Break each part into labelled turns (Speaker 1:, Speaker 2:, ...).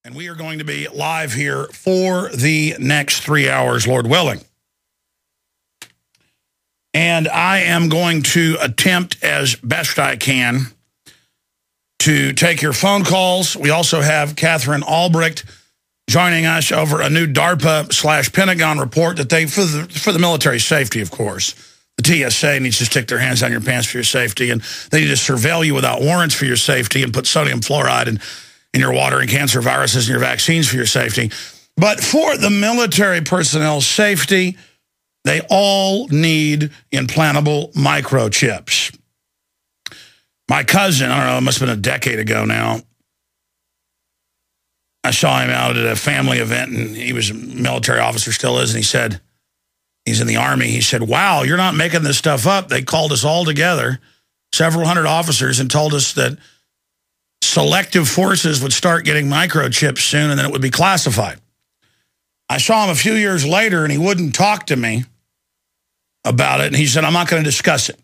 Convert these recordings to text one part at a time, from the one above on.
Speaker 1: And we are going to be live here for the next 3 hours, Lord willing. And I am going to attempt as best I can to take your phone calls. We also have Katherine Albrecht joining us over a new DARPA/Pentagon report that they, for the military safety, of course. The TSA needs to stick their hands down your pants for your safety, and they need to surveil you without warrants for your safety and put sodium fluoride in your water and cancer viruses and your vaccines for your safety. But for the military personnel's safety, they all need implantable microchips. My cousin, I don't know, it must have been a decade ago now, I saw him out at a family event, and he was a military officer, still is, and he said, he's in the Army, he said, wow, you're not making this stuff up. They called us all together, several hundred officers, and told us that selective forces would start getting microchips soon, and then it would be classified. I saw him a few years later, and he wouldn't talk to me about it, and he said, I'm not going to discuss it.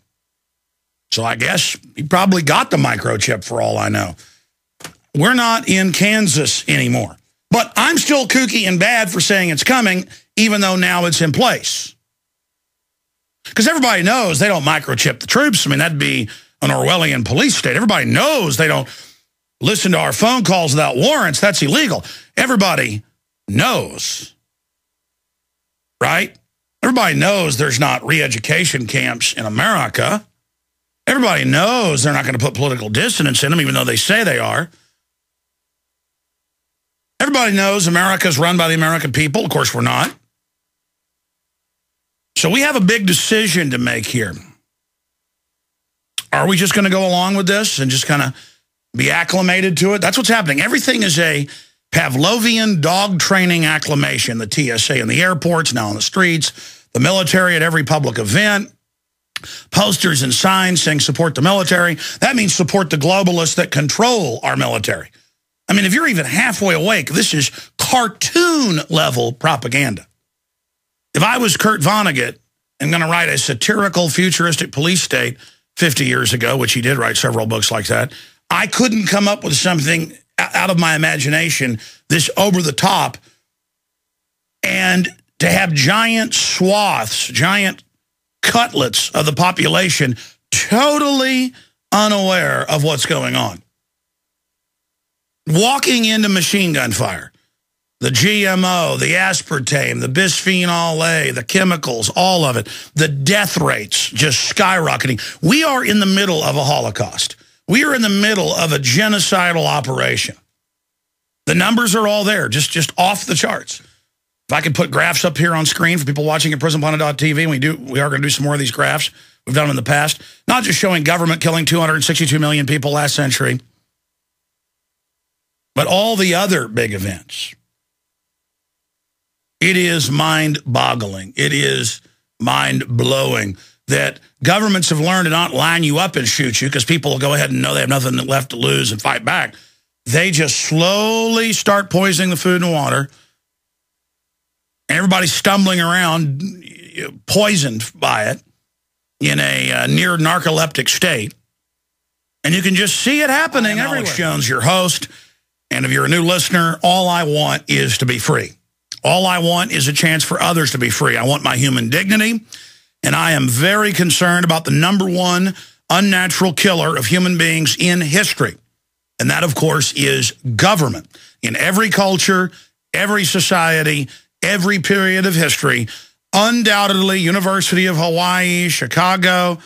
Speaker 1: So I guess he probably got the microchip for all I know. We're not in Kansas anymore. But I'm still kooky and bad for saying it's coming, even though now it's in place. Because everybody knows they don't microchip the troops. I mean, that'd be an Orwellian police state. Everybody knows they don't listen to our phone calls without warrants. That's illegal. Everybody knows, right? Everybody knows there's not re-education camps in America. Everybody knows they're not going to put political dissidents in them, even though they say they are. Everybody knows America's run by the American people. Of course, we're not. So we have a big decision to make here. Are we just going to go along with this and just kind of be acclimated to it? That's what's happening. Everything is a Pavlovian dog training acclimation. The TSA in the airports, now on the streets, the military at every public event, posters and signs saying support the military. That means support the globalists that control our military. I mean, if you're even halfway awake, this is cartoon-level propaganda. If I was Kurt Vonnegut and going to write a satirical, futuristic police state 50 years ago, which he did write several books like that, I couldn't come up with something out of my imagination this over-the-top, and to have giant swaths, giant cutlets of the population totally unaware of what's going on. Walking into machine gun fire, the GMO, the aspartame, the bisphenol A, the chemicals, all of it, the death rates just skyrocketing. We are in the middle of a Holocaust. We are in the middle of a genocidal operation. The numbers are all there, just off the charts. If I could put graphs up here on screen for people watching at prisonplanet.tv, and we are going to do some more of these graphs. We've done them in the past. Not just showing government killing 262 million people last century, but all the other big events. It is mind-boggling. It is mind-blowing that governments have learned to not line you up and shoot you because people will go ahead and know they have nothing left to lose and fight back. They just slowly start poisoning the food and water. And everybody's stumbling around, poisoned by it in a near narcoleptic state. And you can just see it happening everywhere. Alex Jones, your host. And if you're a new listener, all I want is to be free. All I want is a chance for others to be free. I want my human dignity. And I am very concerned about the #1 unnatural killer of human beings in history. And that, of course, is government. In every culture, every society, every period of history, undoubtedly, University of Hawaii, Chicago,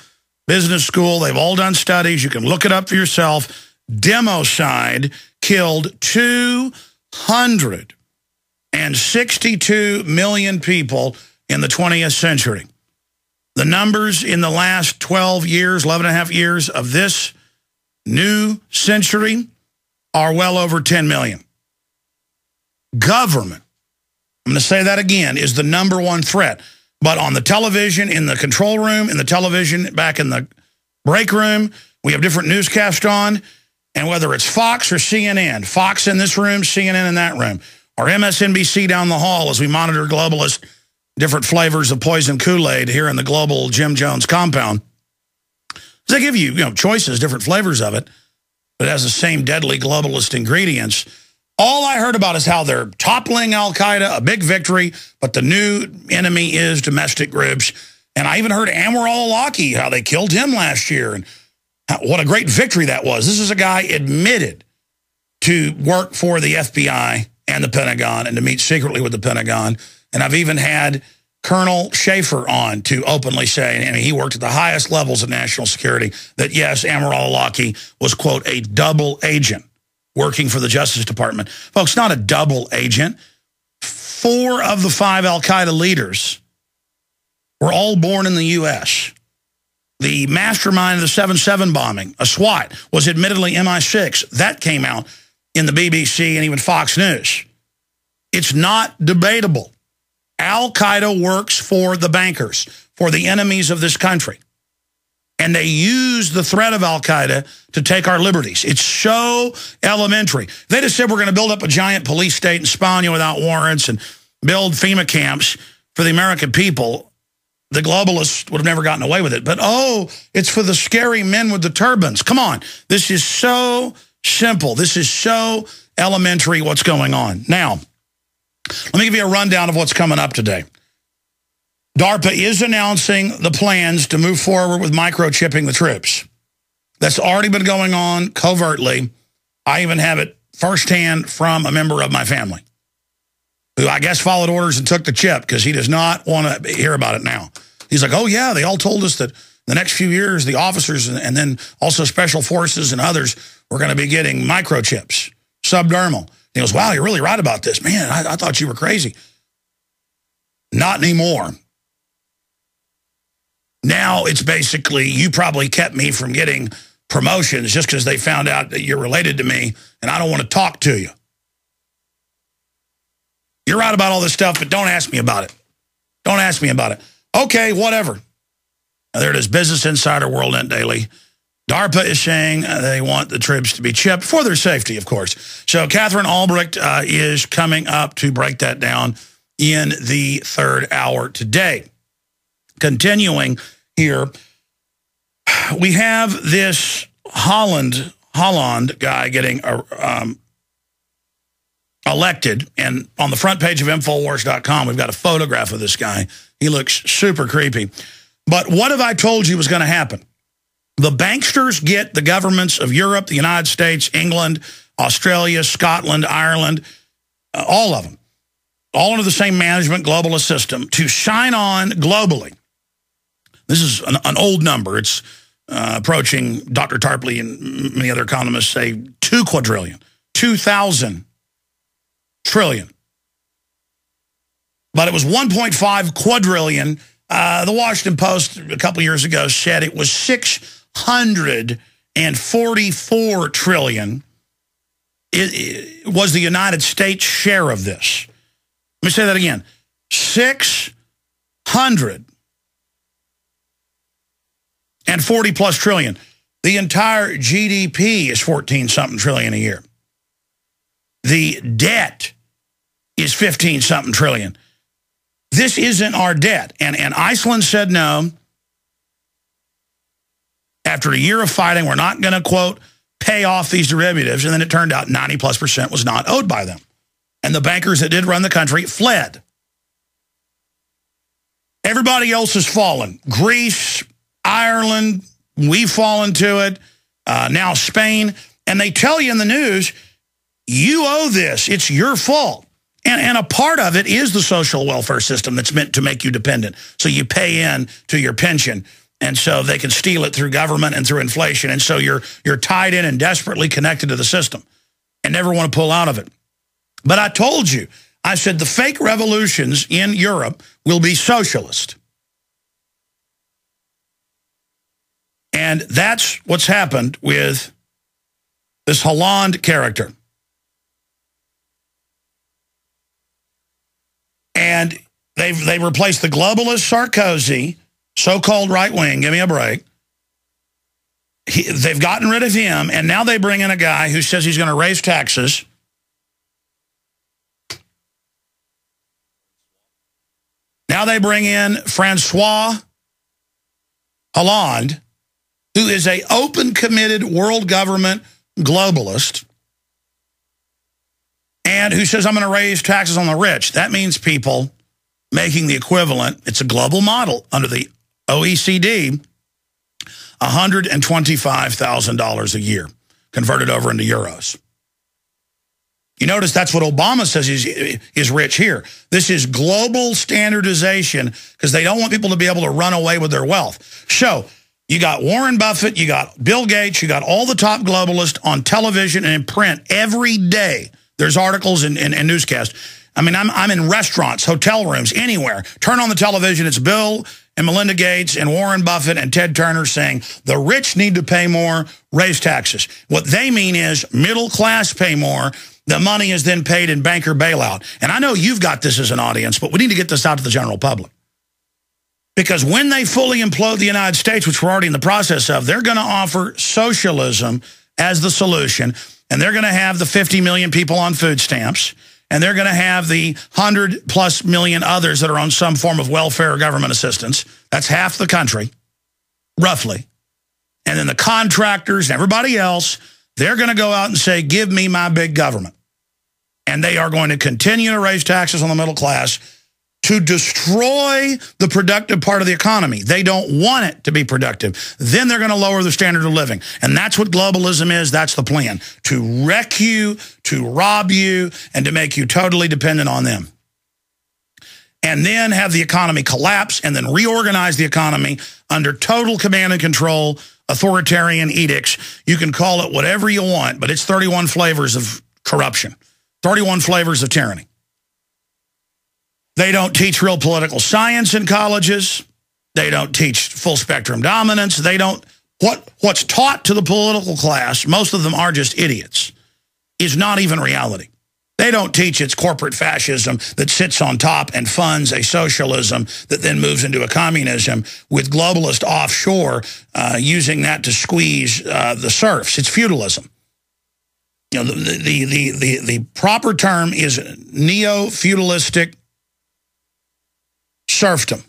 Speaker 1: business school, they've all done studies. You can look it up for yourself. Democide killed 262 million people in the 20th century. The numbers in the last 12 years, 11 and a half years of this new century are well over 10 million. Government, I'm going to say that again, is the #1 threat. But on the television, in the control room, in the television, back in the break room, we have different newscasts on. And whether it's Fox or CNN, Fox in this room, CNN in that room, or MSNBC down the hall as we monitor globalist different flavors of poison Kool-Aid here in the global Jim Jones compound. They give you, choices, different flavors of it, but it has the same deadly globalist ingredients. All I heard about is how they're toppling al-Qaeda, a big victory, but the new enemy is domestic groups. And I even heard Amr al-Awlaki, how they killed him last year, and what a great victory that was. This is a guy admitted to work for the FBI and the Pentagon and to meet secretly with the Pentagon. And I've even had Colonel Schaefer on to openly say, and he worked at the highest levels of national security, that yes, Amr al-Awlaki was, quote, a double agent working for the Justice Department. Folks, not a double agent. 4 of the 5 al-Qaeda leaders were all born in the U.S. The mastermind of the 7/7 bombing, a SWAT, was admittedly MI6. That came out in the BBC and even Fox News. It's not debatable. Al-Qaeda works for the bankers, for the enemies of this country. And they use the threat of al-Qaeda to take our liberties. It's so elementary. They just said we're going to build up a giant police state and spawn you without warrants and build FEMA camps for the American people. The globalists would have never gotten away with it. But, oh, it's for the scary men with the turbans. Come on. This is so simple. This is so elementary what's going on. Now, let me give you a rundown of what's coming up today. DARPA is announcing the plans to move forward with microchipping the troops. That's already been going on covertly. I even have it firsthand from a member of my family, who I guess followed orders and took the chip because he does not want to hear about it now. He's like, oh, yeah, they all told us that the next few years, the officers and then also special forces and others were going to be getting microchips, subdermal. He goes, wow, you're really right about this. Man, I thought you were crazy. Not anymore. Now it's basically, you probably kept me from getting promotions just because they found out that you're related to me and I don't want to talk to you. You're right about all this stuff, but don't ask me about it. Don't ask me about it. Okay, whatever. Now, there it is, Business Insider, World Net Daily. DARPA is saying they want the troops to be chipped for their safety, of course. So Katherine Albrecht is coming up to break that down in the 3rd hour today. Continuing here, we have this Holland guy getting elected, and on the front page of Infowars.com, we've got a photograph of this guy. He looks super creepy. But what have I told you was going to happen? The banksters get the governments of Europe, the United States, England, Australia, Scotland, Ireland, all of them, all under the same management globalist system to sign on globally. This is an old number. It's approaching, Dr. Tarpley and many other economists say, 2 quadrillion, 2,000 trillion. But it was 1.5 quadrillion. The Washington Post a couple years ago said it was 644 trillion. It was the United States share of this. Let me say that again. 640 plus trillion. The entire GDP is 14-something trillion a year. The debt is 15-something trillion. This isn't our debt. And Iceland said no. After a year of fighting, we're not going to, quote, pay off these derivatives. And then it turned out 90+% was not owed by them. And the bankers that did run the country fled. Everybody else has fallen. Greece, Ireland, we've fallen to it. Now Spain. And they tell you in the news, you owe this. It's your fault. And a part of it is the social welfare system that's meant to make you dependent. So you pay in to your pension. And so they can steal it through government and through inflation. And so you're tied in and desperately connected to the system and never want to pull out of it. But I told you, I said the fake revolutions in Europe will be socialist. And that's what's happened with this Hollande character. And they've replaced the globalist Sarkozy, so-called right-wing, give me a break. They've gotten rid of him, and now they bring in a guy who says he's going to raise taxes. Now they bring in Francois Hollande, who is an open, committed world government globalist. and who says, I'm going to raise taxes on the rich. That means people making the equivalent, it's a global model under the OECD, $125,000 a year, converted over into euros. You notice that's what Obama says is rich here. This is global standardization because they don't want people to be able to run away with their wealth. So you got Warren Buffett, you got Bill Gates, you got all the top globalists on television and in print every day. There's articles and newscasts. I mean, I'm in restaurants, hotel rooms, anywhere. Turn on the television, it's Bill and Melinda Gates and Warren Buffett and Ted Turner saying the rich need to pay more, raise taxes. What they mean is middle class pay more. The money is then paid in banker bailout. And I know you've got this as an audience, but we need to get this out to the general public. Because when they fully implode the United States, which we're already in the process of, they're going to offer socialism as the solution. And they're going to have the 50 million people on food stamps. And they're going to have the 100+ million others that are on some form of welfare or government assistance. That's half the country, roughly. And then the contractors and everybody else, they're going to go out and say, give me my big government. And they are going to continue to raise taxes on the middle class to destroy the productive part of the economy. They don't want it to be productive. Then they're going to lower the standard of living. And that's what globalism is. That's the plan. To wreck you, to rob you, and to make you totally dependent on them. And then have the economy collapse and then reorganize the economy under total command and control, authoritarian edicts. You can call it whatever you want, but it's 31 flavors of corruption, 31 flavors of tyranny. They don't teach real political science in colleges. They don't teach full spectrum dominance. They don't, what's taught to the political class, most of them are just idiots, is not even reality. They don't teach it's corporate fascism that sits on top and funds a socialism that then moves into a communism with globalist offshore using that to squeeze the serfs. It's feudalism. You know, the proper term is neo-feudalistic serfdom.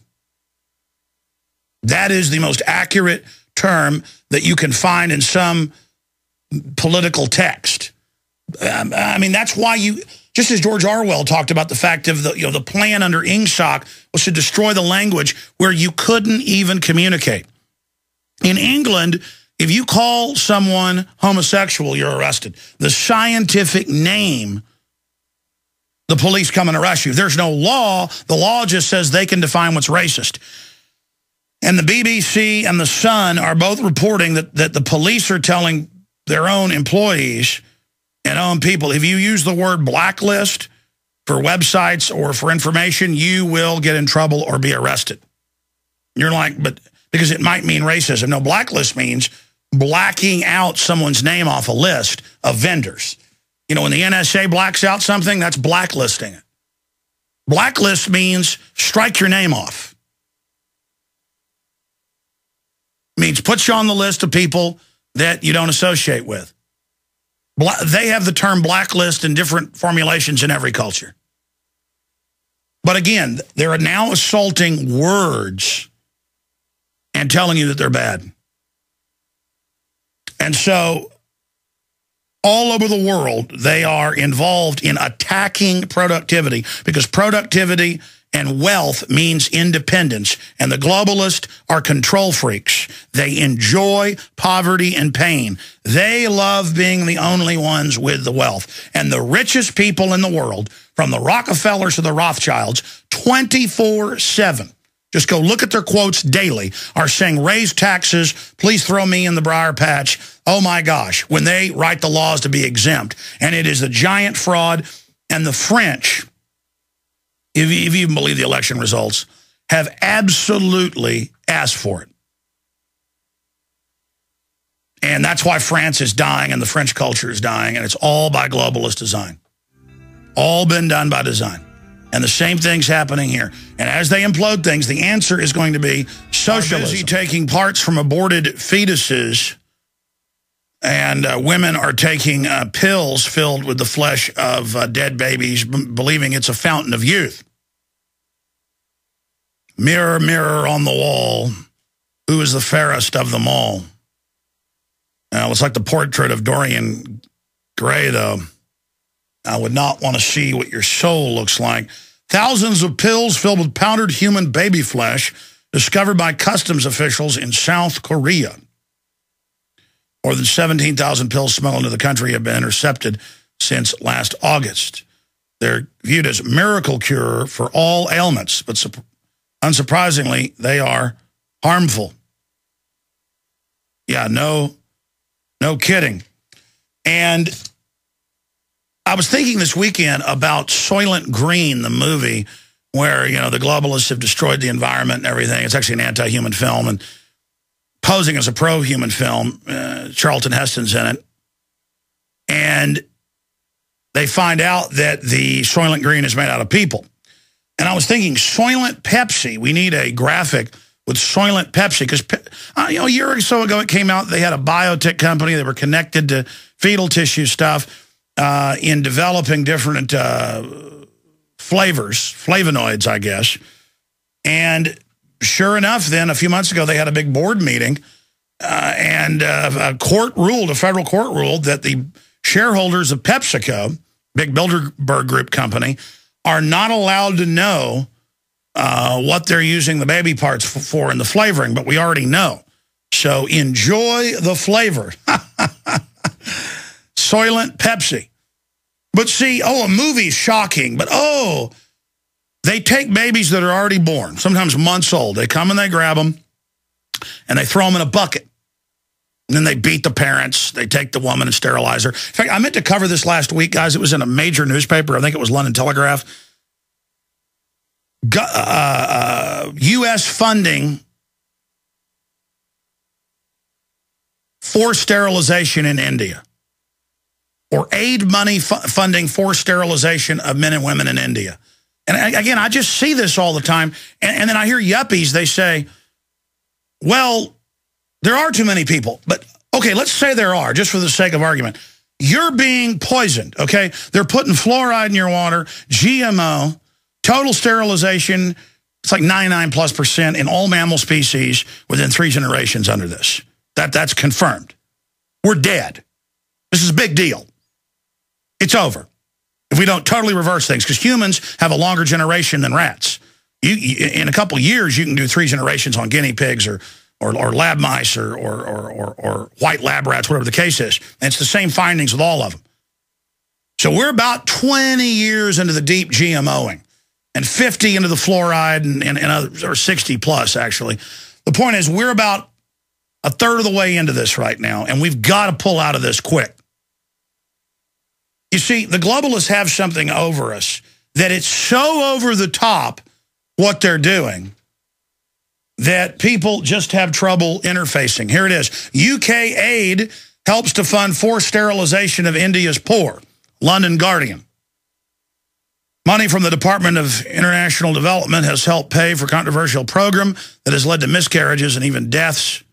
Speaker 1: That is the most accurate term that you can find in some political text. I mean, that's why you, just as George Orwell talked about the fact of the plan under Ingsoc was to destroy the language where you couldn't even communicate. In England, if you call someone homosexual, you're arrested. The scientific name, the police come and arrest you. There's no law. The law just says they can define what's racist. And the BBC and the Sun are both reporting that the police are telling their own employees and own people, if you use the word blacklist for websites or for information, you will get in trouble or be arrested. You're like, but because it might mean racism. No, blacklist means blacking out someone's name off a list of vendors. You know, when the NSA blacks out something, that's blacklisting it. Blacklist means strike your name off. It means put you on the list of people that you don't associate with. They have the term blacklist in different formulations in every culture. But again, they're now assaulting words and telling you that they're bad. And so all over the world, they are involved in attacking productivity because productivity and wealth means independence. And the globalists are control freaks. They enjoy poverty and pain. They love being the only ones with the wealth. And the richest people in the world, from the Rockefellers to the Rothschilds, 24/7, just go look at their quotes daily, are saying, raise taxes, please throw me in the briar patch. Oh my gosh, when they write the laws to be exempt. And it is a giant fraud. And the French, if you even believe the election results, have absolutely asked for it. And that's why France is dying and the French culture is dying, and it's all by globalist design. All been done by design. And the same thing's happening here. And as they implode things, the answer is going to be socialism. Busy taking parts from aborted fetuses, and women are taking pills filled with the flesh of dead babies, believing it's a fountain of youth. Mirror, mirror on the wall, who is the fairest of them all? It's like the portrait of Dorian Gray, though. I would not want to see what your soul looks like. Thousands of pills filled with powdered human baby flesh discovered by customs officials in South Korea. More than 17,000 pills smuggled into the country have been intercepted since last August. They're viewed as a miracle cure for all ailments, but unsurprisingly, they are harmful. Yeah, no kidding. And I was thinking this weekend about Soylent Green, the movie, where, you know, the globalists have destroyed the environment and everything. It's actually an anti-human film, and posing as a pro-human film. Charlton Heston's in it. And they find out that the Soylent Green is made out of people. And I was thinking, Soylent Pepsi, we need a graphic with Soylent Pepsi, because you know, a year or so ago it came out they had a biotech company that were connected to fetal tissue stuff in developing different flavors, flavonoids, I guess. And sure enough, then a few months ago they had a big board meeting, and a federal court ruled that the shareholders of PepsiCo, big Bilderberg Group company, are not allowed to know what they're using the baby parts for in the flavoring, but we already know. So enjoy the flavor. Soylent Pepsi. But see, a movie's shocking, but they take babies that are already born, sometimes months old. They come and they grab them, and they throw them in a bucket. And then they beat the parents. They take the woman and sterilize her. In fact, I meant to cover this last week, guys. It was in a major newspaper. I think it was London Telegraph. U.S. funding for sterilization in India. Or aid money funding for sterilization of men and women in India. And again, I just see this all the time. And then I hear yuppies, they say, well, there are too many people. But, okay, let's say there are, just for the sake of argument. You're being poisoned, okay? They're putting fluoride in your water, GMO, total sterilization. It's like 99+% in all mammal species within 3 generations under this. That's confirmed. We're dead. This is a big deal. It's over if we don't totally reverse things, because humans have a longer generation than rats. In a couple years, you can do 3 generations on guinea pigs or lab mice or white lab rats, whatever the case is. And it's the same findings with all of them. So we're about 20 years into the deep GMOing and 50 into the fluoride and others, or 60 plus, actually. The point is, we're about a third of the way into this right now, and we've got to pull out of this quick. You see, the globalists have something over us that it's so over the top what they're doing that people just have trouble interfacing. Here it is. UK aid helps to fund forced sterilization of India's poor. London Guardian. Money from the Department of International Development has helped pay for controversial program that has led to miscarriages and even deaths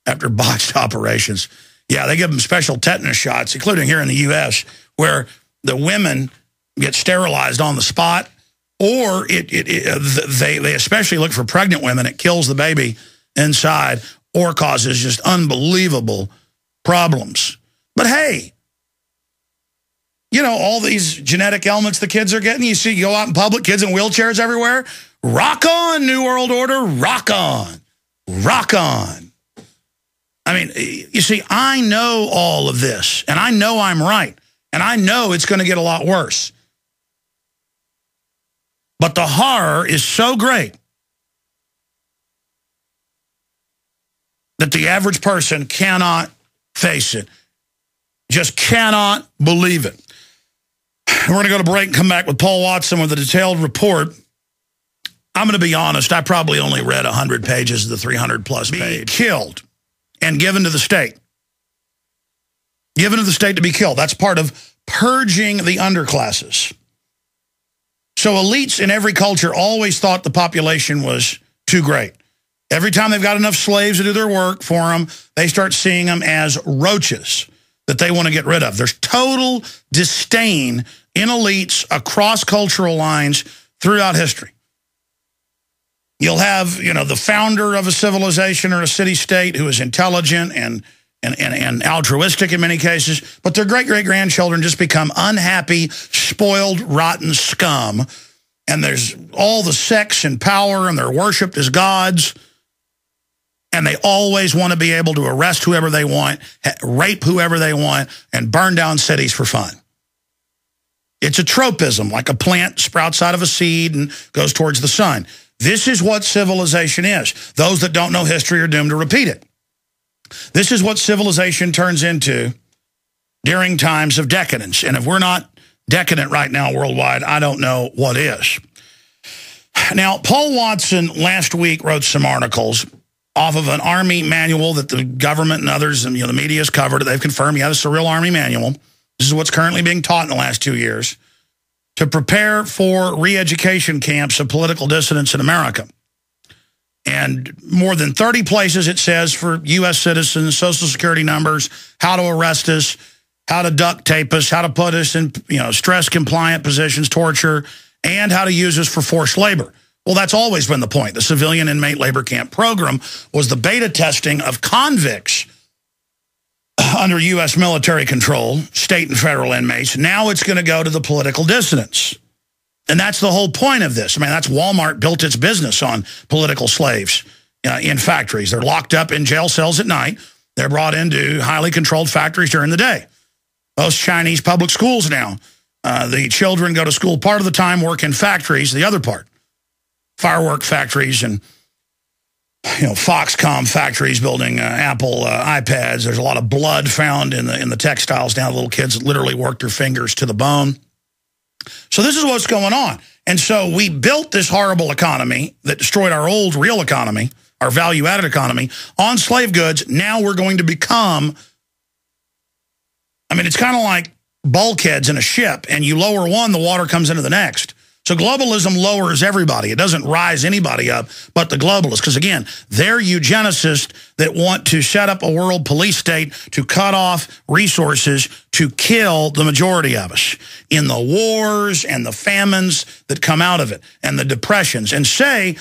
Speaker 1: after botched operations. Yeah, they give them special tetanus shots, including here in the U.S., where the women get sterilized on the spot, or they especially look for pregnant women. It kills the baby inside or causes just unbelievable problems. But hey, you know, all these genetic ailments the kids are getting, you see, you go out in public, kids in wheelchairs everywhere. Rock on, New World Order, rock on. Rock on. I mean, you see, I know all of this, and I know I'm right, and I know it's going to get a lot worse. But the horror is so great that the average person cannot face it, just cannot believe it. We're going to go to break and come back with Paul Watson with a detailed report. I'm going to be honest, I probably only read 100 pages of the 300-plus page. Killed and given to the state. Given to the state to be killed. That's part of purging the underclasses. So elites in every culture always thought the population was too great. Every time they've got enough slaves to do their work for them, they start seeing them as roaches that they want to get rid of. There's total disdain in elites across cultural lines throughout history. You'll have, you know, the founder of a civilization or a city-state who is intelligent and and altruistic in many cases, but their great-great-grandchildren just become unhappy, spoiled, rotten scum, and there's all the sex and power, and they're worshipped as gods, and they always want to be able to arrest whoever they want, rape whoever they want, and burn down cities for fun. It's a tropism, like a plant sprouts out of a seed and goes towards the sun. This is what civilization is. Those that don't know history are doomed to repeat it. This is what civilization turns into during times of decadence. And if we're not decadent right now worldwide, I don't know what is. Now, Paul Watson last week wrote some articles off of an Army manual that the government and others, and the media has covered. They've confirmed, yeah, this is a real Army manual. This is what's currently being taught in the last 2 years to prepare for re-education camps of political dissidents in America. And more than 30 places, it says, for U.S. citizens, Social Security numbers, how to arrest us, how to duct tape us, how to put us in stress-compliant positions, torture, and how to use us for forced labor. Well, that's always been the point. The civilian inmate labor camp program was the beta testing of convicts under U.S. military control, state and federal inmates. Now it's going to go to the political dissidents. And that's the whole point of this. I mean, that's Walmart built its business on political slaves in factories. They're locked up in jail cells at night. They're brought into highly controlled factories during the day. Most Chinese public schools now, the children go to school part of the time, work in factories, the other part. Firework factories and Foxconn factories building Apple iPads. There's a lot of blood found in the textiles now. Little kids literally work their fingers to the bone. So this is what's going on. And so we built this horrible economy that destroyed our old real economy, our value-added economy, on slave goods. Now we're going to become, it's kind of like bulkheads in a ship, and you lower one, the water comes into the next. So globalism lowers everybody. It doesn't rise anybody up but the globalists. Because, again, they're eugenicists that want to set up a world police state to cut off resources to kill the majority of us in the wars and the famines that come out of it and the depressions, and say,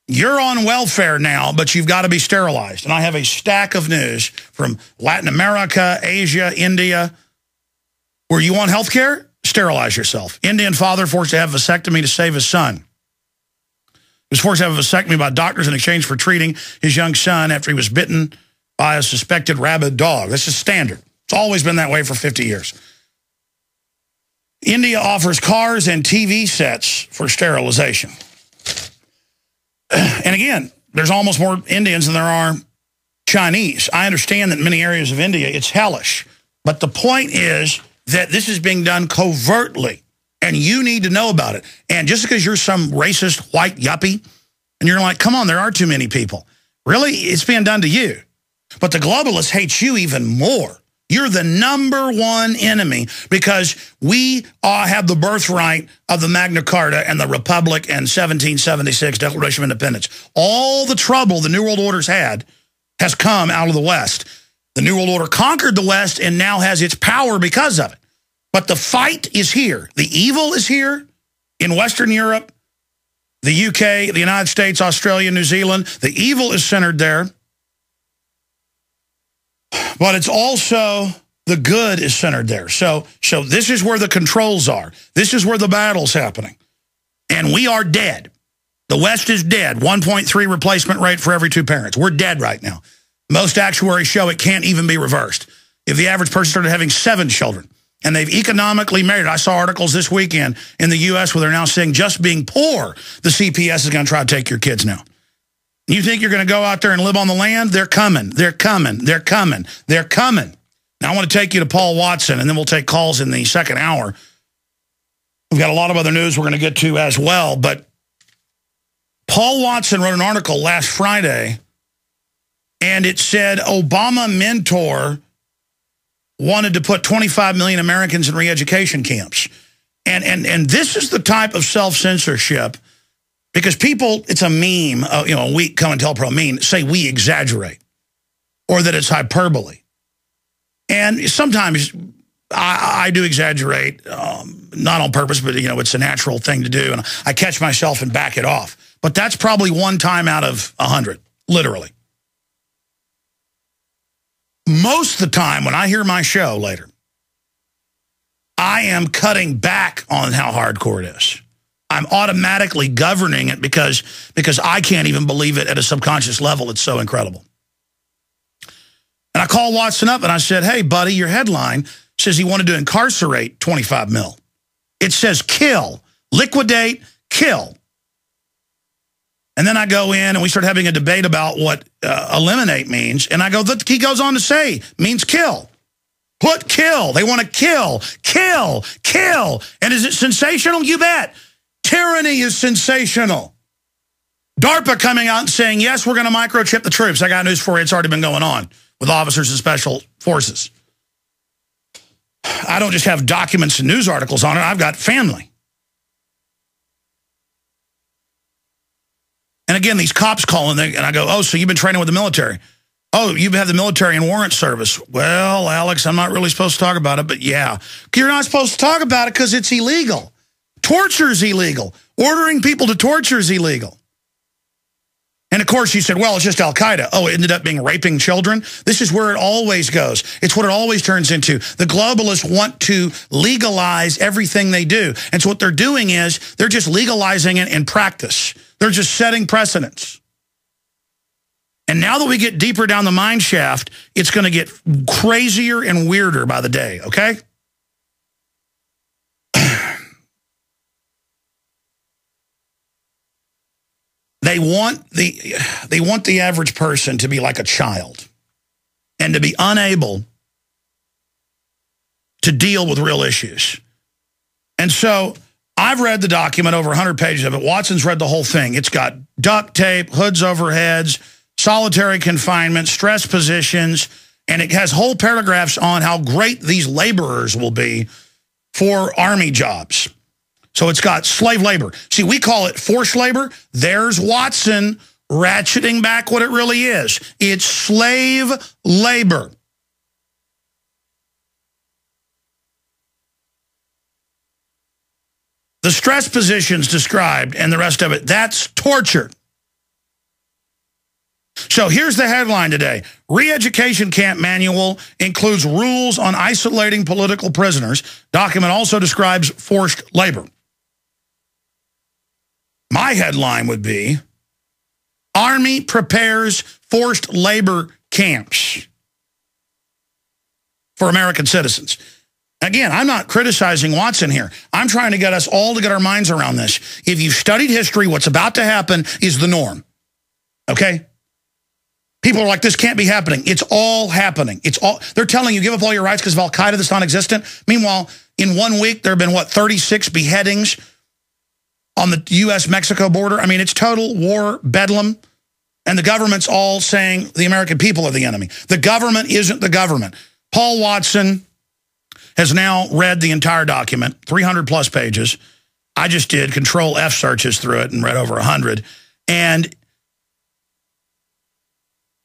Speaker 1: you're on welfare now, but you've got to be sterilized. And I have a stack of news from Latin America, Asia, India, where you want health care? Sterilize yourself. Indian father forced to have a vasectomy to save his son. He was forced to have a vasectomy by doctors in exchange for treating his young son after he was bitten by a suspected rabid dog. This is standard. It's always been that way for 50 years. India offers cars and TV sets for sterilization. And again, there's almost more Indians than there are Chinese. I understand that in many areas of India, it's hellish. But the point is that this is being done covertly, and you need to know about it. And just because you're some racist white yuppie, and you're like, come on, there are too many people. Really? It's being done to you. But the globalists hate you even more. You're the #1 enemy because we have the birthright of the Magna Carta and the Republic and 1776 Declaration of Independence. All the trouble the New World Order's had has come out of the West. The New World Order conquered the West and now has its power because of it. But the fight is here. The evil is here in Western Europe, the UK, the United States, Australia, New Zealand. The evil is centered there. But it's also the good is centered there. So this is where the controls are. This is where the battle's happening. And we are dead. The West is dead. 1.3 replacement rate for every 2 parents. We're dead right now. Most actuaries show it can't even be reversed. If the average person started having 7 children, and they've economically made it. I saw articles this weekend in the U.S. where they're now saying just being poor, the CPS is going to try to take your kids now. You think you're going to go out there and live on the land? They're coming. They're coming. They're coming. They're coming. Now, I want to take you to Paul Watson, and then we'll take calls in the second hour. We've got a lot of other news we're going to get to as well, but Paul Watson wrote an article last Friday, and it said Obama mentor wanted to put 25 million Americans in re-education camps. And this is the type of self-censorship, because people, it's a meme, a weak COINTELPRO meme, say we exaggerate, or that it's hyperbole. And sometimes I do exaggerate, not on purpose, but it's a natural thing to do, and I catch myself and back it off. But that's probably 1 time out of 100, literally. most of the time when I hear my show later, I am cutting back on how hardcore it is. I'm automatically governing it because I can't even believe it at a subconscious level. It's so incredible. And I called Watson up and I said, hey, buddy, your headline says he wanted to incarcerate 25 mil. It says kill, liquidate, kill. And then I go in and we start having a debate about what eliminate means. And I go, he goes on to say, means kill. Put kill. They want to kill, kill, kill. And is it sensational? You bet. Tyranny is sensational. DARPA coming out and saying, yes, we're going to microchip the troops. I got news for you. It's already been going on with officers and special forces. I don't just have documents and news articles on it. I've got family. And again, these cops call and I go, oh, so you've been training with the military. Oh, you have the military and warrant service. Well, Alex, I'm not really supposed to talk about it, but yeah. You're not supposed to talk about it because it's illegal. Torture is illegal. Ordering people to torture is illegal. And of course you said, well, it's just Al-Qaeda. Oh, it ended up being raping children. This is where it always goes. It's what it always turns into. The globalists want to legalize everything they do. And so what they're doing is they're just legalizing it in practice. They're just setting precedents. And now that we get deeper down the mine shaft, it's going to get crazier and weirder by the day, okay? They want the average person to be like a child and to be unable to deal with real issues. And so I've read the document, over 100 pages of it. Watson's read the whole thing. It's got duct tape, hoods over heads, solitary confinement, stress positions, and it has whole paragraphs on how great these laborers will be for army jobs. So it's got slave labor. See, we call it forced labor. There's Watson ratcheting back what it really is. It's slave labor. The stress positions described and the rest of it, that's torture. So here's the headline today. Re-education camp manual includes rules on isolating political prisoners. Document also describes forced labor. My headline would be, Army prepares forced labor camps for American citizens. Again, I'm not criticizing Watson here. I'm trying to get us all to get our minds around this. If you've studied history, what's about to happen is the norm. Okay? People are like, this can't be happening. It's all happening. They're telling you, give up all your rights because of Al-Qaeda that's non-existent. Meanwhile, in 1 week, there have been, 36 beheadings on the U.S.-Mexico border. I mean, it's total war bedlam. And the government's all saying the American people are the enemy. The government isn't the government. Paul Watson has now read the entire document, 300-plus pages. I just did Control-F searches through it and read over 100. And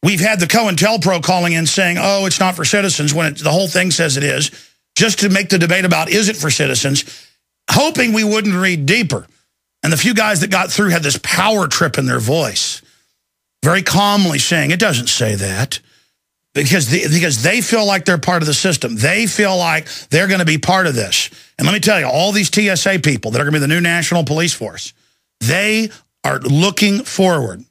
Speaker 1: we've had the COINTELPRO calling in saying, oh, it's not for citizens, when the whole thing says it is, just to make the debate about is it for citizens, hoping we wouldn't read deeper. And the few guys that got through had this power trip in their voice, very calmly saying, it doesn't say that. Because they feel like they're part of the system. They feel like they're going to be part of this. And let me tell you, all these TSA people that are going to be the new National Police Force, they are looking forward.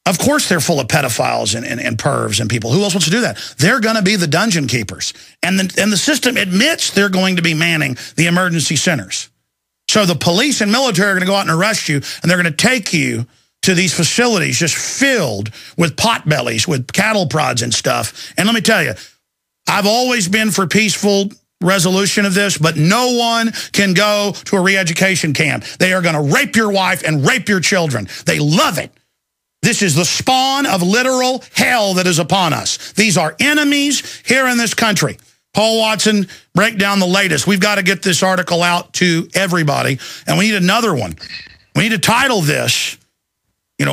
Speaker 1: Of course they're full of pedophiles and pervs and people. Who else wants to do that? They're going to be the dungeon keepers. And the system admits they're going to be manning the emergency centers. So the police and military are going to go out and arrest you, and they're going to take you to these facilities just filled with potbellies, with cattle prods and stuff. And let me tell you, I've always been for peaceful resolution of this, but no one can go to a re-education camp. They are going to rape your wife and rape your children. They love it. This is the spawn of literal hell that is upon us. These are enemies here in this country. Paul Watson, break down the latest. We've got to get this article out to everybody, and we need another one. We need to title this,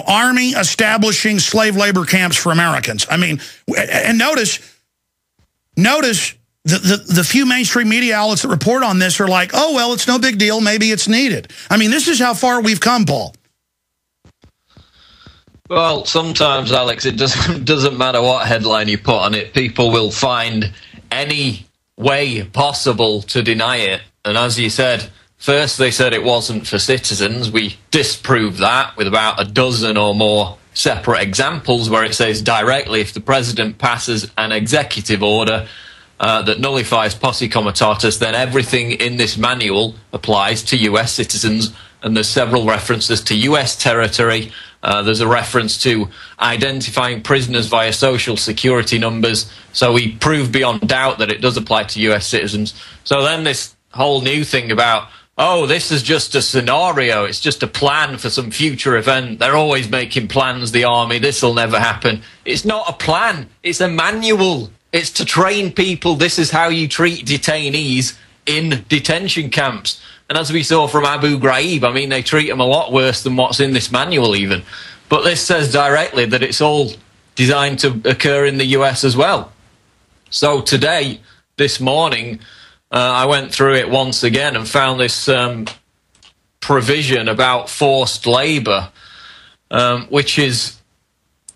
Speaker 1: Army establishing slave labor camps for Americans. I mean, and notice the few mainstream media outlets that report on this are like, oh, well, it's no big deal. Maybe it's needed. I mean, this is how far we've come, Paul.
Speaker 2: Well, sometimes, Alex, it doesn't matter what headline you put on it. People will find any way possible to deny it. And as you said, first they said it wasn't for citizens. We disproved that with about a dozen or more separate examples where it says directly if the president passes an executive order that nullifies posse comitatus, then everything in this manual applies to US citizens. And there's several references to US territory. There's a reference to identifying prisoners via social security numbers. So we prove beyond doubt that it does apply to US citizens. So then this whole new thing about, oh, this is just a scenario. It's just a plan for some future event. They're always making plans, the army. This will never happen. It's not a plan. It's a manual. It's to train people. This is how you treat detainees in detention camps. And as we saw from Abu Ghraib, I mean, they treat them a lot worse than what's in this manual even. But this says directly that it's all designed to occur in the US as well. So today, this morning, I went through it once again and found this provision about forced labour, which is,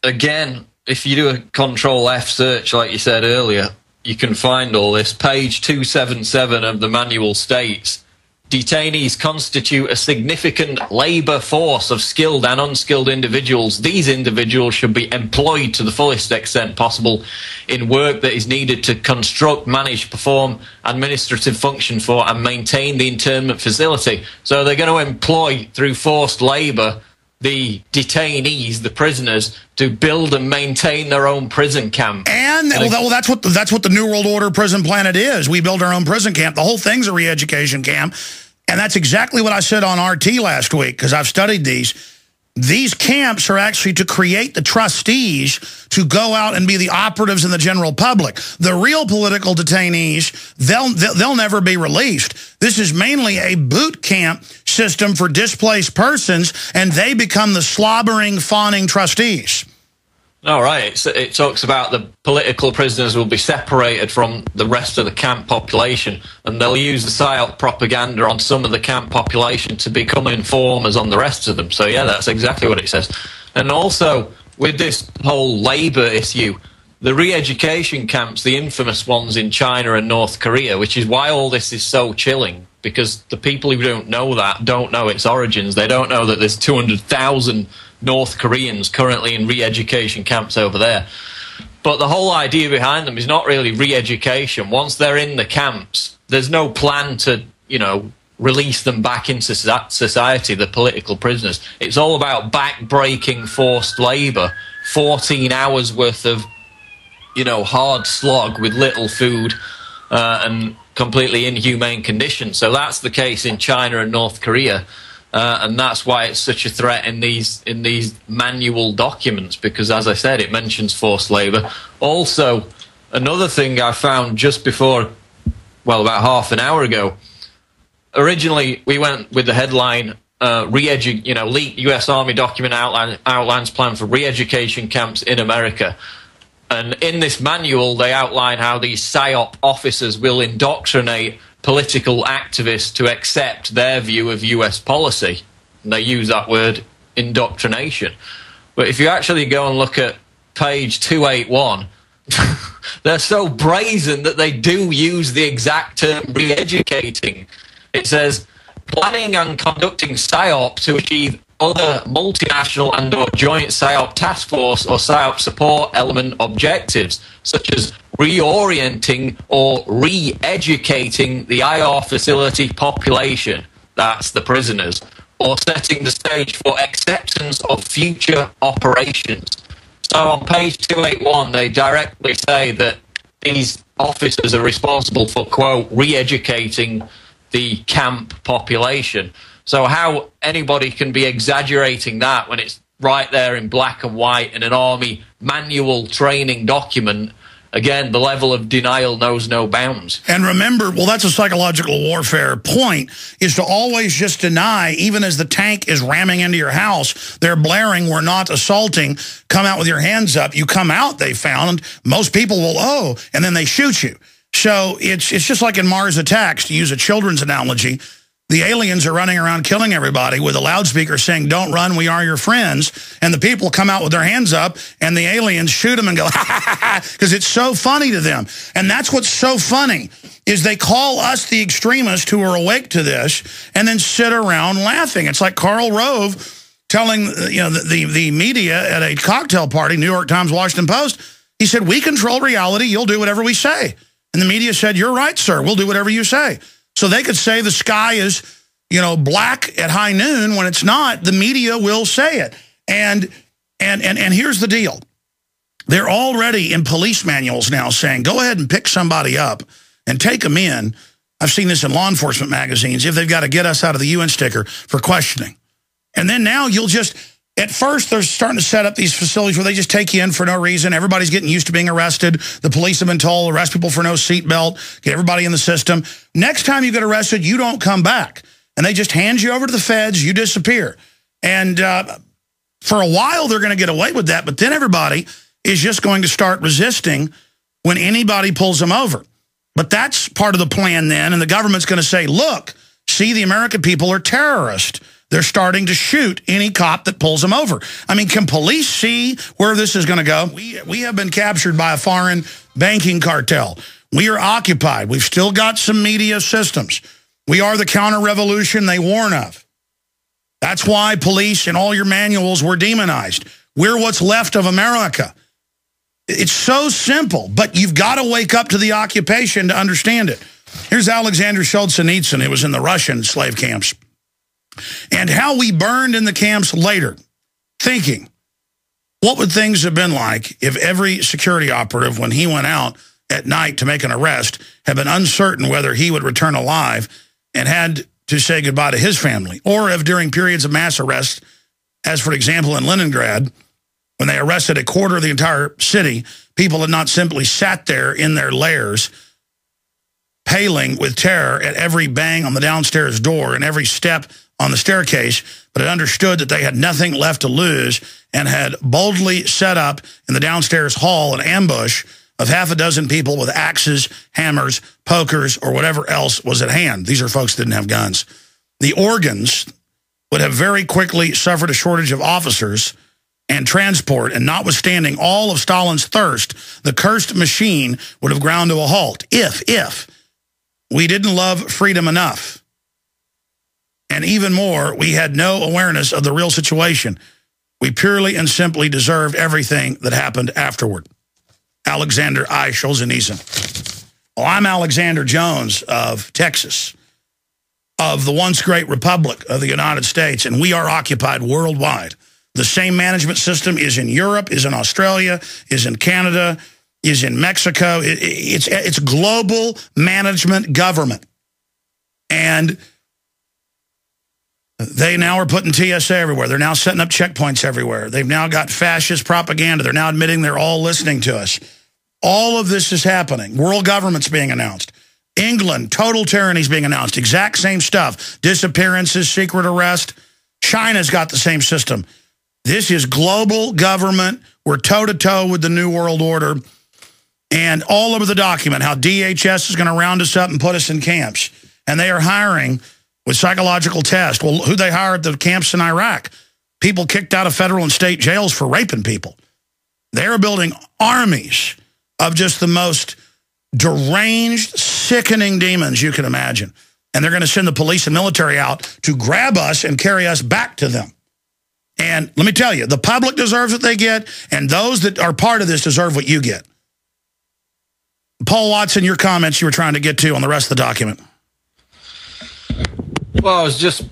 Speaker 2: again, if you do a Control-F search, like you said earlier, you can find all this. Page 277 of the manual states, detainees constitute a significant labour force of skilled and unskilled individuals. These individuals should be employed to the fullest extent possible in work that is needed to construct, manage, perform administrative functions for and maintain the internment facility. So they're going to employ, through forced labour, the detainees, the prisoners, to build and maintain their own prison camp.
Speaker 1: And well, that's what the New World Order prison planet is. We build our own prison camp. The whole thing's a re-education camp. And that's exactly what I said on RT last week, because I've studied these. These camps are actually to create the trustees to go out and be the operatives in the general public. The real political detainees, they'll never be released. This is mainly a boot camp system for displaced persons, and they become the slobbering, fawning trustees.
Speaker 2: All right. It talks about the political prisoners will be separated from the rest of the camp population, and they'll use the PSYOP propaganda on some of the camp population to become informers on the rest of them. So, yeah, that's exactly what it says. And also, with this whole labour issue, the re-education camps, the infamous ones in China and North Korea, which is why all this is so chilling, because the people who don't know that don't know its origins. They don't know that there's 200,000 North Koreans currently in re-education camps over there. But the whole idea behind them is not really re-education. Once they're in the camps, there's no plan to, release them back into society, the political prisoners. It's all about back-breaking forced labour, 14 hours worth of, hard slog with little food and completely inhumane conditions. So that's the case in China and North Korea. And that's why it's such a threat in these manual documents, because, as I said, it mentions forced labour. Also, another thing I found just before, about half an hour ago, originally we went with the headline, leaked US Army document outlines plan for re-education camps in America. And in this manual, they outline how these PSYOP officers will indoctrinate political activists to accept their view of US policy. And they use that word, indoctrination. But if you actually go and look at page 281, they're so brazen that they do use the exact term re-educating. It says, planning and conducting PSYOP to achieve other multinational and or joint PSYOP task force or PSYOP support element objectives, such as reorienting or re-educating the IR facility population, that's the prisoners, or setting the stage for acceptance of future operations. So on page 281, they directly say that these officers are responsible for, quote, re-educating the camp population. So how anybody can be exaggerating that when it's right there in black and white in an army manual training document, again, the level of denial knows no bounds. And remember, that's a psychological warfare point, is to always just deny, even as the tank is ramming into your house, they're blaring, we're not assaulting, come out with your hands up. You come out, they found, most people will, and then they shoot you. So it's just like in Mars Attacks, to use a children's analogy,
Speaker 1: the aliens are running around killing everybody with a loudspeaker saying, "Don't run, we are your friends." And the people come out with their hands up, and the aliens shoot them and go, "Ha, ha, ha, ha," because it's so funny to them. And that's what's so funny, is they call us the extremists who are awake to this and then sit around laughing. It's like Karl Rove telling the media at a cocktail party, New York Times, Washington Post, he said, "We control reality, you'll do whatever we say." And the media said, "You're right, sir, we'll do whatever you say." So they could say the sky is, black at high noon when it's not. The media will say it. And here's the deal. They're already in police manuals now saying, go ahead and pick somebody up and take them in. I've seen this in law enforcement magazines, if they've got to get us out of the UN sticker for questioning. And then now you'll just, at first they're starting to set up these facilities where they just take you in for no reason. Everybody's getting used to being arrested. The police have been told, arrest people for no seatbelt, get everybody in the system. Next time you get arrested, you don't come back. And they just hand you over to the feds, you disappear. And for a while, they're going to get away with that. But then everybody is just going to start resisting when anybody pulls them over. But that's part of the plan then. And the government's going to say, look, see, the American people are terrorists. They're starting to shoot any cop that pulls them over. I mean, can police see where this is going to go? We have been captured by a foreign banking cartel. We are occupied. We've still got some media systems. We are the counter-revolution they warn of. That's why police in all your manuals were demonized. We're what's left of America. It's so simple, but you've got to wake up to the occupation to understand it. Here's Alexander Solzhenitsyn, who was in the Russian slave camps, and how we burned in the camps later, thinking, what would things have been like if every security operative, when he went out at night to make an arrest, had been uncertain whether he would return alive and had to say goodbye to his family, or if during periods of mass arrest, as for example in Leningrad, when they arrested a quarter of the entire city, people had not simply sat there in their lairs, paling with terror at every bang on the downstairs door and every step on the staircase, but had understood that they had nothing left to lose and had boldly set up in the downstairs hall an ambush of half a dozen people with axes, hammers, pokers, or whatever else was at hand. These are folks that didn't have guns. The organs would have very quickly suffered a shortage of officers and transport, and notwithstanding all of Stalin's thirst, the cursed machine would have ground to a halt if we didn't love freedom enough. And even more, we had no awareness of the real situation. We purely and simply deserved everything that happened afterward. Alexander I. Solzhenitsyn. Well, I'm Alexander Jones of Texas, of the once great Republic of the United States, and we are occupied worldwide. The same management system is in Europe, is in Australia, is in Canada, is in Mexico. It's global management government. And they now are putting TSA everywhere. They're now setting up checkpoints everywhere. They've now got fascist propaganda. They're now admitting they're all listening to us. All of this is happening. World government's being announced. England, total tyranny is being announced. Exact same stuff. Disappearances, secret arrest. China's got the same system. This is global government. We're toe-to-toe with the New World Order. And all over the document, how DHS is going to round us up and put us in camps. And they are hiring with psychological tests. Well, who they hire at the camps in Iraq? People kicked out of federal and state jails for raping people. They're building armies of just the most deranged, sickening demons you can imagine. And they're going to send the police and military out to grab us and carry us back to them. And let me tell you, the public deserves what they get, and those that are part of this deserve what you get. Paul Watson, your comments you were trying to get to on the rest of the document.
Speaker 2: Well, I was just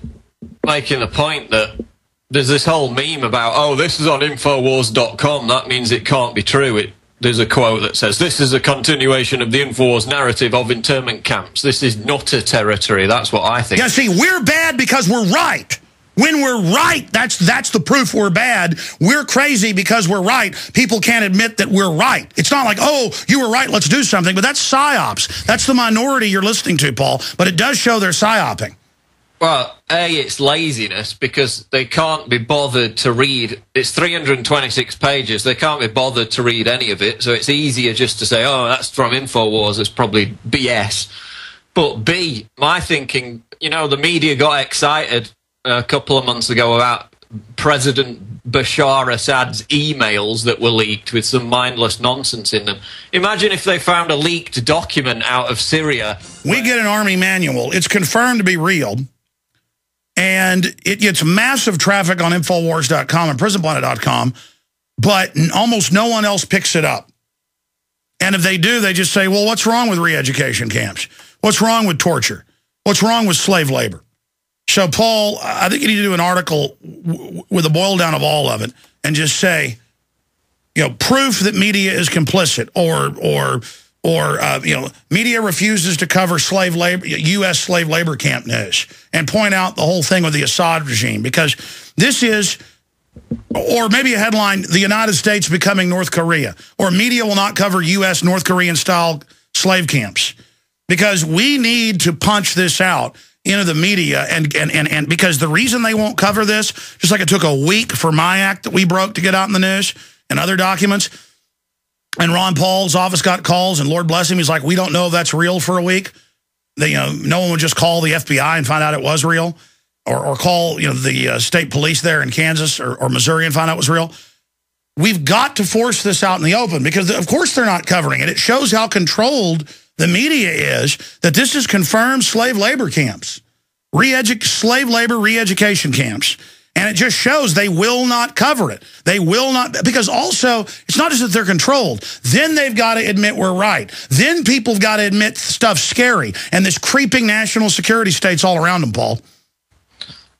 Speaker 2: making the point that there's this whole meme about, oh, this is on Infowars.com, that means it can't be true. There's a quote that says, this is a continuation of the Infowars narrative of internment camps. This is not a territory. That's what I think.
Speaker 1: Yeah, see, we're bad because we're right. When we're right, that's the proof we're bad. We're crazy because we're right. People can't admit that we're right. It's not like, oh, you were right, let's do something. But that's psyops. That's the minority you're listening to, Paul. But it does show they're psyoping.
Speaker 2: Well, A, it's laziness because they can't be bothered to read. It's 326 pages. They can't be bothered to read any of it. So it's easier just to say, oh, that's from Infowars. It's probably BS. But B, my thinking you know, the media got excited a couple of months ago about President Bashar Assad's emails that were leaked with some mindless nonsense in them. Imagine if they found a leaked document out of Syria.
Speaker 1: We get an Army manual. It's confirmed to be real. And it gets massive traffic on Infowars.com and PrisonPlanet.com, but almost no one else picks it up. And if they do, they just say, well, what's wrong with re-education camps? What's wrong with torture? What's wrong with slave labor? So, Paul, I think you need to do an article with a boil down of all of it and just say, you know, proof that media is complicit or you know, media refuses to cover slave labor, U.S. slave labor camp news, and point out the whole thing with the Assad regime, because this is, or maybe a headline, the United States becoming North Korea, or media will not cover U.S. North Korean style slave camps, because we need to punch this out into the media, and because the reason they won't cover this, just like it took a week for my act that we broke to get out in the news and other documents, and Ron Paul's office got calls, and Lord bless him, he's like, we don't know if that's real for a week. They, you know, no one would just call the FBI and find out it was real, or call, you know, the state police there in Kansas or Missouri and find out it was real. We've got to force this out in the open, because of course they're not covering it. It shows how controlled the media is, that this is confirmed slave labor camps, slave labor re-education camps. And it just shows they will not cover it. They will not, because also, it's not just that they're controlled. Then they've got to admit we're right. Then people have got to admit stuff's scary. And this creeping national security states all around them, Paul.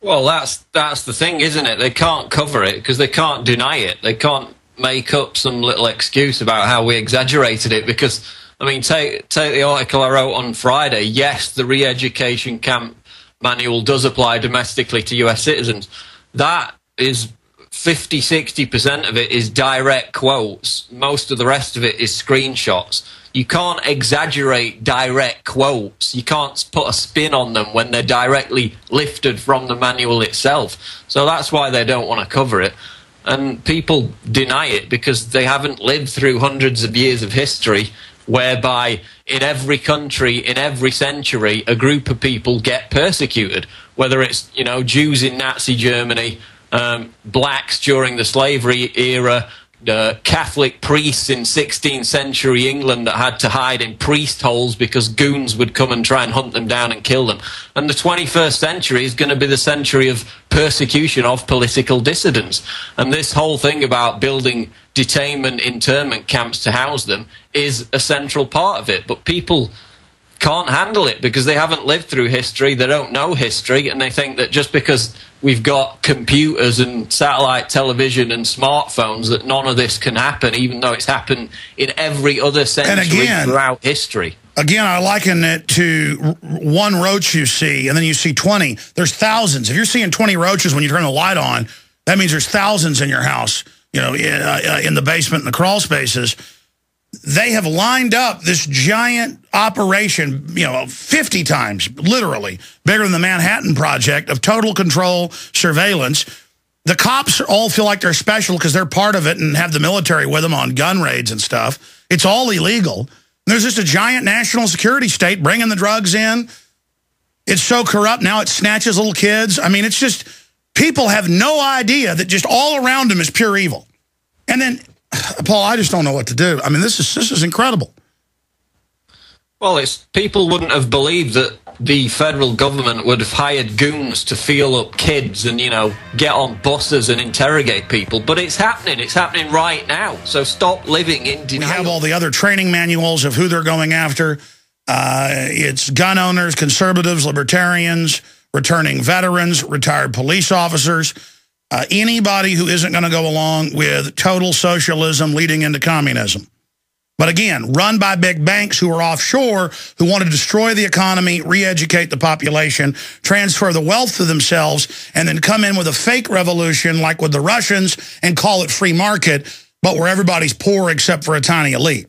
Speaker 2: Well, that's the thing, isn't it? They can't cover it because they can't deny it. They can't make up some little excuse about how we exaggerated it, because, I mean, take the article I wrote on Friday. Yes, the re-education camp manual does apply domestically to US citizens. That is 50–60% of it is direct quotes. Most of the rest of it is screenshots. You can't exaggerate direct quotes. You can't put a spin on them when they're directly lifted from the manual itself. So that's why they don't want to cover it. And people deny it because they haven't lived through hundreds of years of history whereby in every country, in every century, a group of people get persecuted. Whether it's, you know, Jews in Nazi Germany, blacks during the slavery era, Catholic priests in 16th century England that had to hide in priest holes because goons would come and try and hunt them down and kill them. And the 21st century is going to be the century of persecution of political dissidents. And this whole thing about building detainment, internment camps to house them is a central part of it. But people can't handle it because they haven't lived through history, they don't know history, and they think that just because we've got computers and satellite television and smartphones that none of this can happen, even though it's happened in every other century throughout history.
Speaker 1: Again, I liken it to one roach you see, and then you see 20. There's thousands. If you're seeing 20 roaches when you turn the light on, that means there's thousands in your house, you know, in the basement, in the crawl spaces. They have lined up this giant operation, you know, 50 times, literally, bigger than the Manhattan Project, of total control, surveillance. The cops all feel like they're special because they're part of it and have the military with them on gun raids and stuff. It's all illegal. There's just a giant national security state bringing the drugs in. It's so corrupt now it snatches little kids. I mean, it's just, people have no idea that just all around them is pure evil. And then, Paul, I just don't know what to do. I mean, this is incredible.
Speaker 2: Well, people wouldn't have believed that the federal government would have hired goons to feel up kids and, you know, get on buses and interrogate people. But it's happening. It's happening right now. So stop living in denial.
Speaker 1: We have all the other training manuals of who they're going after. It's gun owners, conservatives, libertarians, returning veterans, retired police officers. Anybody who isn't going to go along with total socialism leading into communism. But again, run by big banks who are offshore, who want to destroy the economy, re-educate the population, transfer the wealth to themselves, and then come in with a fake revolution like with the Russians and call it free market, but where everybody's poor except for a tiny elite.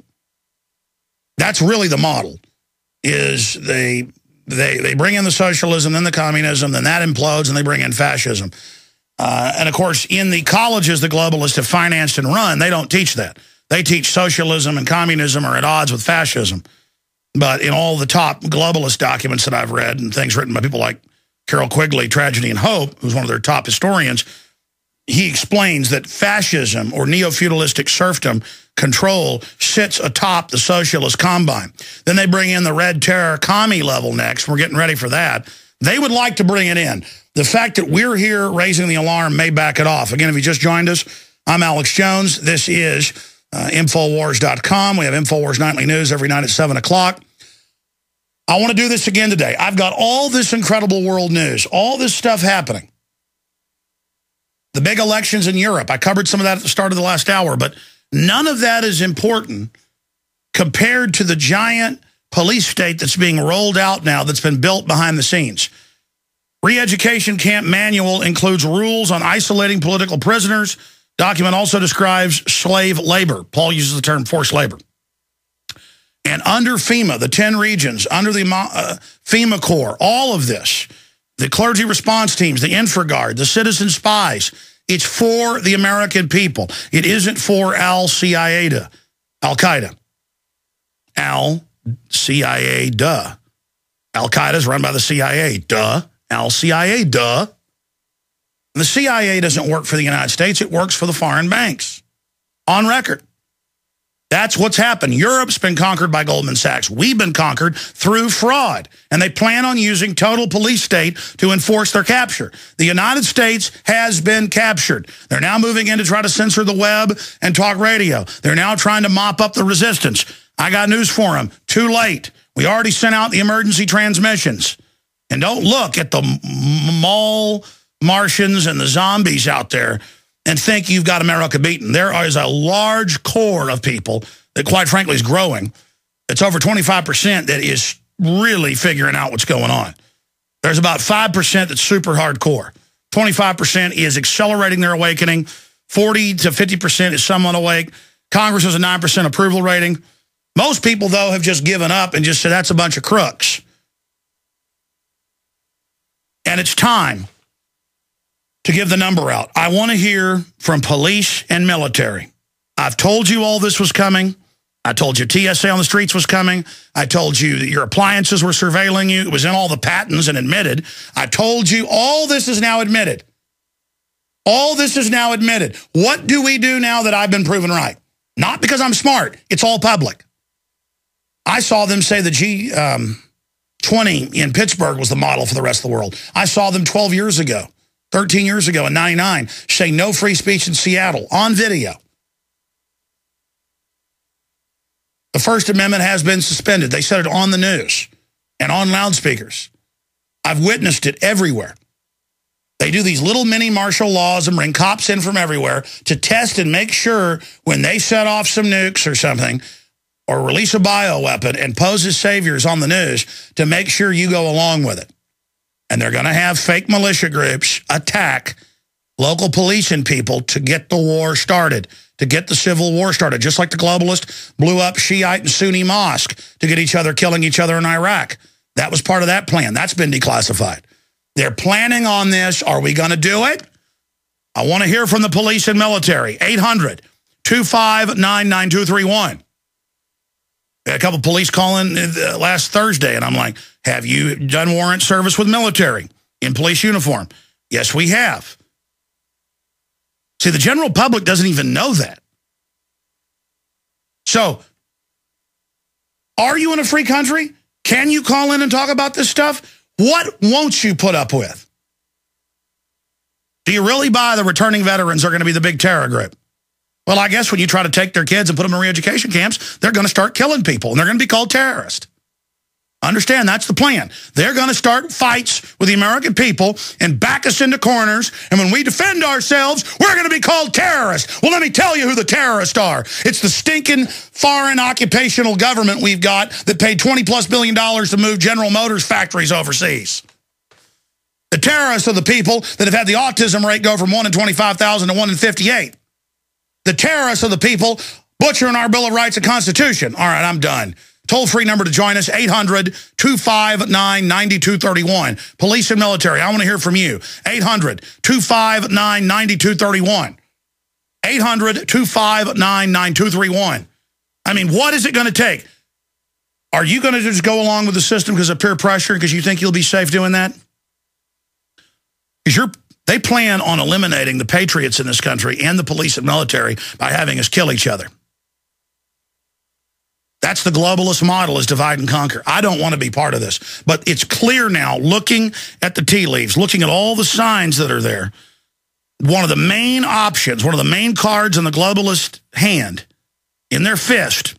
Speaker 1: That's really the model, is they bring in the socialism, then the communism, then that implodes, and they bring in fascism. And, of course, in the colleges the globalists have financed and run, they don't teach that. They teach socialism and communism are at odds with fascism. But in all the top globalist documents that I've read and things written by people like Carol Quigley, Tragedy and Hope, who's one of their top historians, he explains that fascism or neo-feudalistic serfdom control sits atop the socialist combine. Then they bring in the Red Terror commie level next. We're getting ready for that. They would like to bring it in. The fact that we're here raising the alarm may back it off. Again, if you just joined us, I'm Alex Jones. This is Infowars.com. We have Infowars Nightly News every night at 7 o'clock. I want to do this again today. I've got all this incredible world news, all this stuff happening. The big elections in Europe. I covered some of that at the start of the last hour, but none of that is important compared to the giant police state that's being rolled out now that's been built behind the scenes. Re-education camp manual includes rules on isolating political prisoners. Document also describes slave labor. Paul uses the term forced labor. And under FEMA, the 10 regions, under the FEMA Corps, all of this, the clergy response teams, the InfraGard, the citizen spies, it's for the American people. It isn't for Al-Qaeda. Al-CIA, duh. Al-Qaeda is run by the CIA, duh. Al-CIA, duh. And the CIA doesn't work for the United States. It works for the foreign banks. On record. That's what's happened. Europe's been conquered by Goldman Sachs. We've been conquered through fraud. And they plan on using total police state to enforce their capture. The United States has been captured. They're now moving in to try to censor the web and talk radio. They're now trying to mop up the resistance. I got news for them. Too late. We already sent out the emergency transmissions. And don't look at the mall Martians and the zombies out there and think you've got America beaten. There is a large core of people that, quite frankly, is growing. It's over 25% that is really figuring out what's going on. There's about 5% that's super hardcore. 25% is accelerating their awakening. 40 to 50% is somewhat awake. Congress has a 9% approval rating. Most people, though, have just given up and just said that's a bunch of crooks. And it's time to give the number out. I want to hear from police and military. I've told you all this was coming. I told you TSA on the streets was coming. I told you that your appliances were surveilling you. It was in all the patents and admitted. I told you all this is now admitted. All this is now admitted. What do we do now that I've been proven right? Not because I'm smart. It's all public. I saw them say the G20 in Pittsburgh was the model for the rest of the world. I saw them 12 years ago. 13 years ago in 99, say no free speech in Seattle on video. The First Amendment has been suspended. They said it on the news and on loudspeakers. I've witnessed it everywhere. They do these little mini martial laws and bring cops in from everywhere to test and make sure when they set off some nukes or something or release a bioweapon and pose as saviors on the news to make sure you go along with it. And they're going to have fake militia groups attack local police and people to get the war started, to get the civil war started, just like the globalists blew up Shiite and Sunni mosque to get each other killing each other in Iraq. That was part of that plan. That's been declassified. They're planning on this. Are we going to do it? I want to hear from the police and military. 800-259-9231. We had a couple of police calling last Thursday, and I'm like, have you done warrant service with military in police uniform? Yes, we have. See, the general public doesn't even know that. So, are you in a free country? Can you call in and talk about this stuff? What won't you put up with? Do you really buy the returning veterans are going to be the big terror group? Well, I guess when you try to take their kids and put them in re-education camps, they're going to start killing people, and they're going to be called terrorists. Understand, that's the plan. They're going to start fights with the American people and back us into corners, and when we defend ourselves, we're going to be called terrorists. Well, let me tell you who the terrorists are. It's the stinking foreign occupational government we've got that paid $20+ billion to move General Motors factories overseas. The terrorists are the people that have had the autism rate go from 1 in 25,000 to 1 in 58. The terrorists are the people butchering our Bill of Rights and Constitution. All right, I'm done. Toll-free number to join us, 800-259-9231. Police and military, I want to hear from you. 800-259-9231. 800-259-9231. I mean, what is it going to take? Are you going to just go along with the system because of peer pressure, because you think you'll be safe doing that? Because they plan on eliminating the patriots in this country and the police and military by having us kill each other. That's the globalist model, is divide and conquer. I don't want to be part of this. But it's clear now, looking at the tea leaves, looking at all the signs that are there, one of the main options, one of the main cards in the globalist hand, in their fist,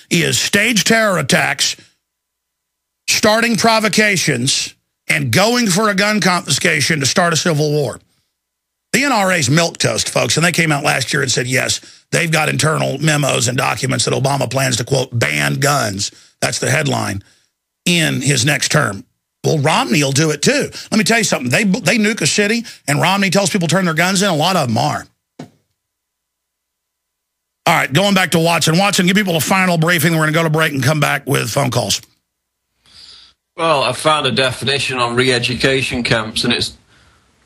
Speaker 1: is staged terror attacks, starting provocations, and going for a gun confiscation to start a civil war. The NRA's milquetoast, folks, and they came out last year and said, yes, they've got internal memos and documents that Obama plans to, quote, ban guns. That's the headline in his next term. Well, Romney will do it too. Let me tell you something. They nuke a city and Romney tells people to turn their guns in. A lot of them are. All right, going back to Watson. Watson, give people a final briefing. We're going to go to break and come back with phone calls.
Speaker 2: Well, I found a definition on re-education camps, and it's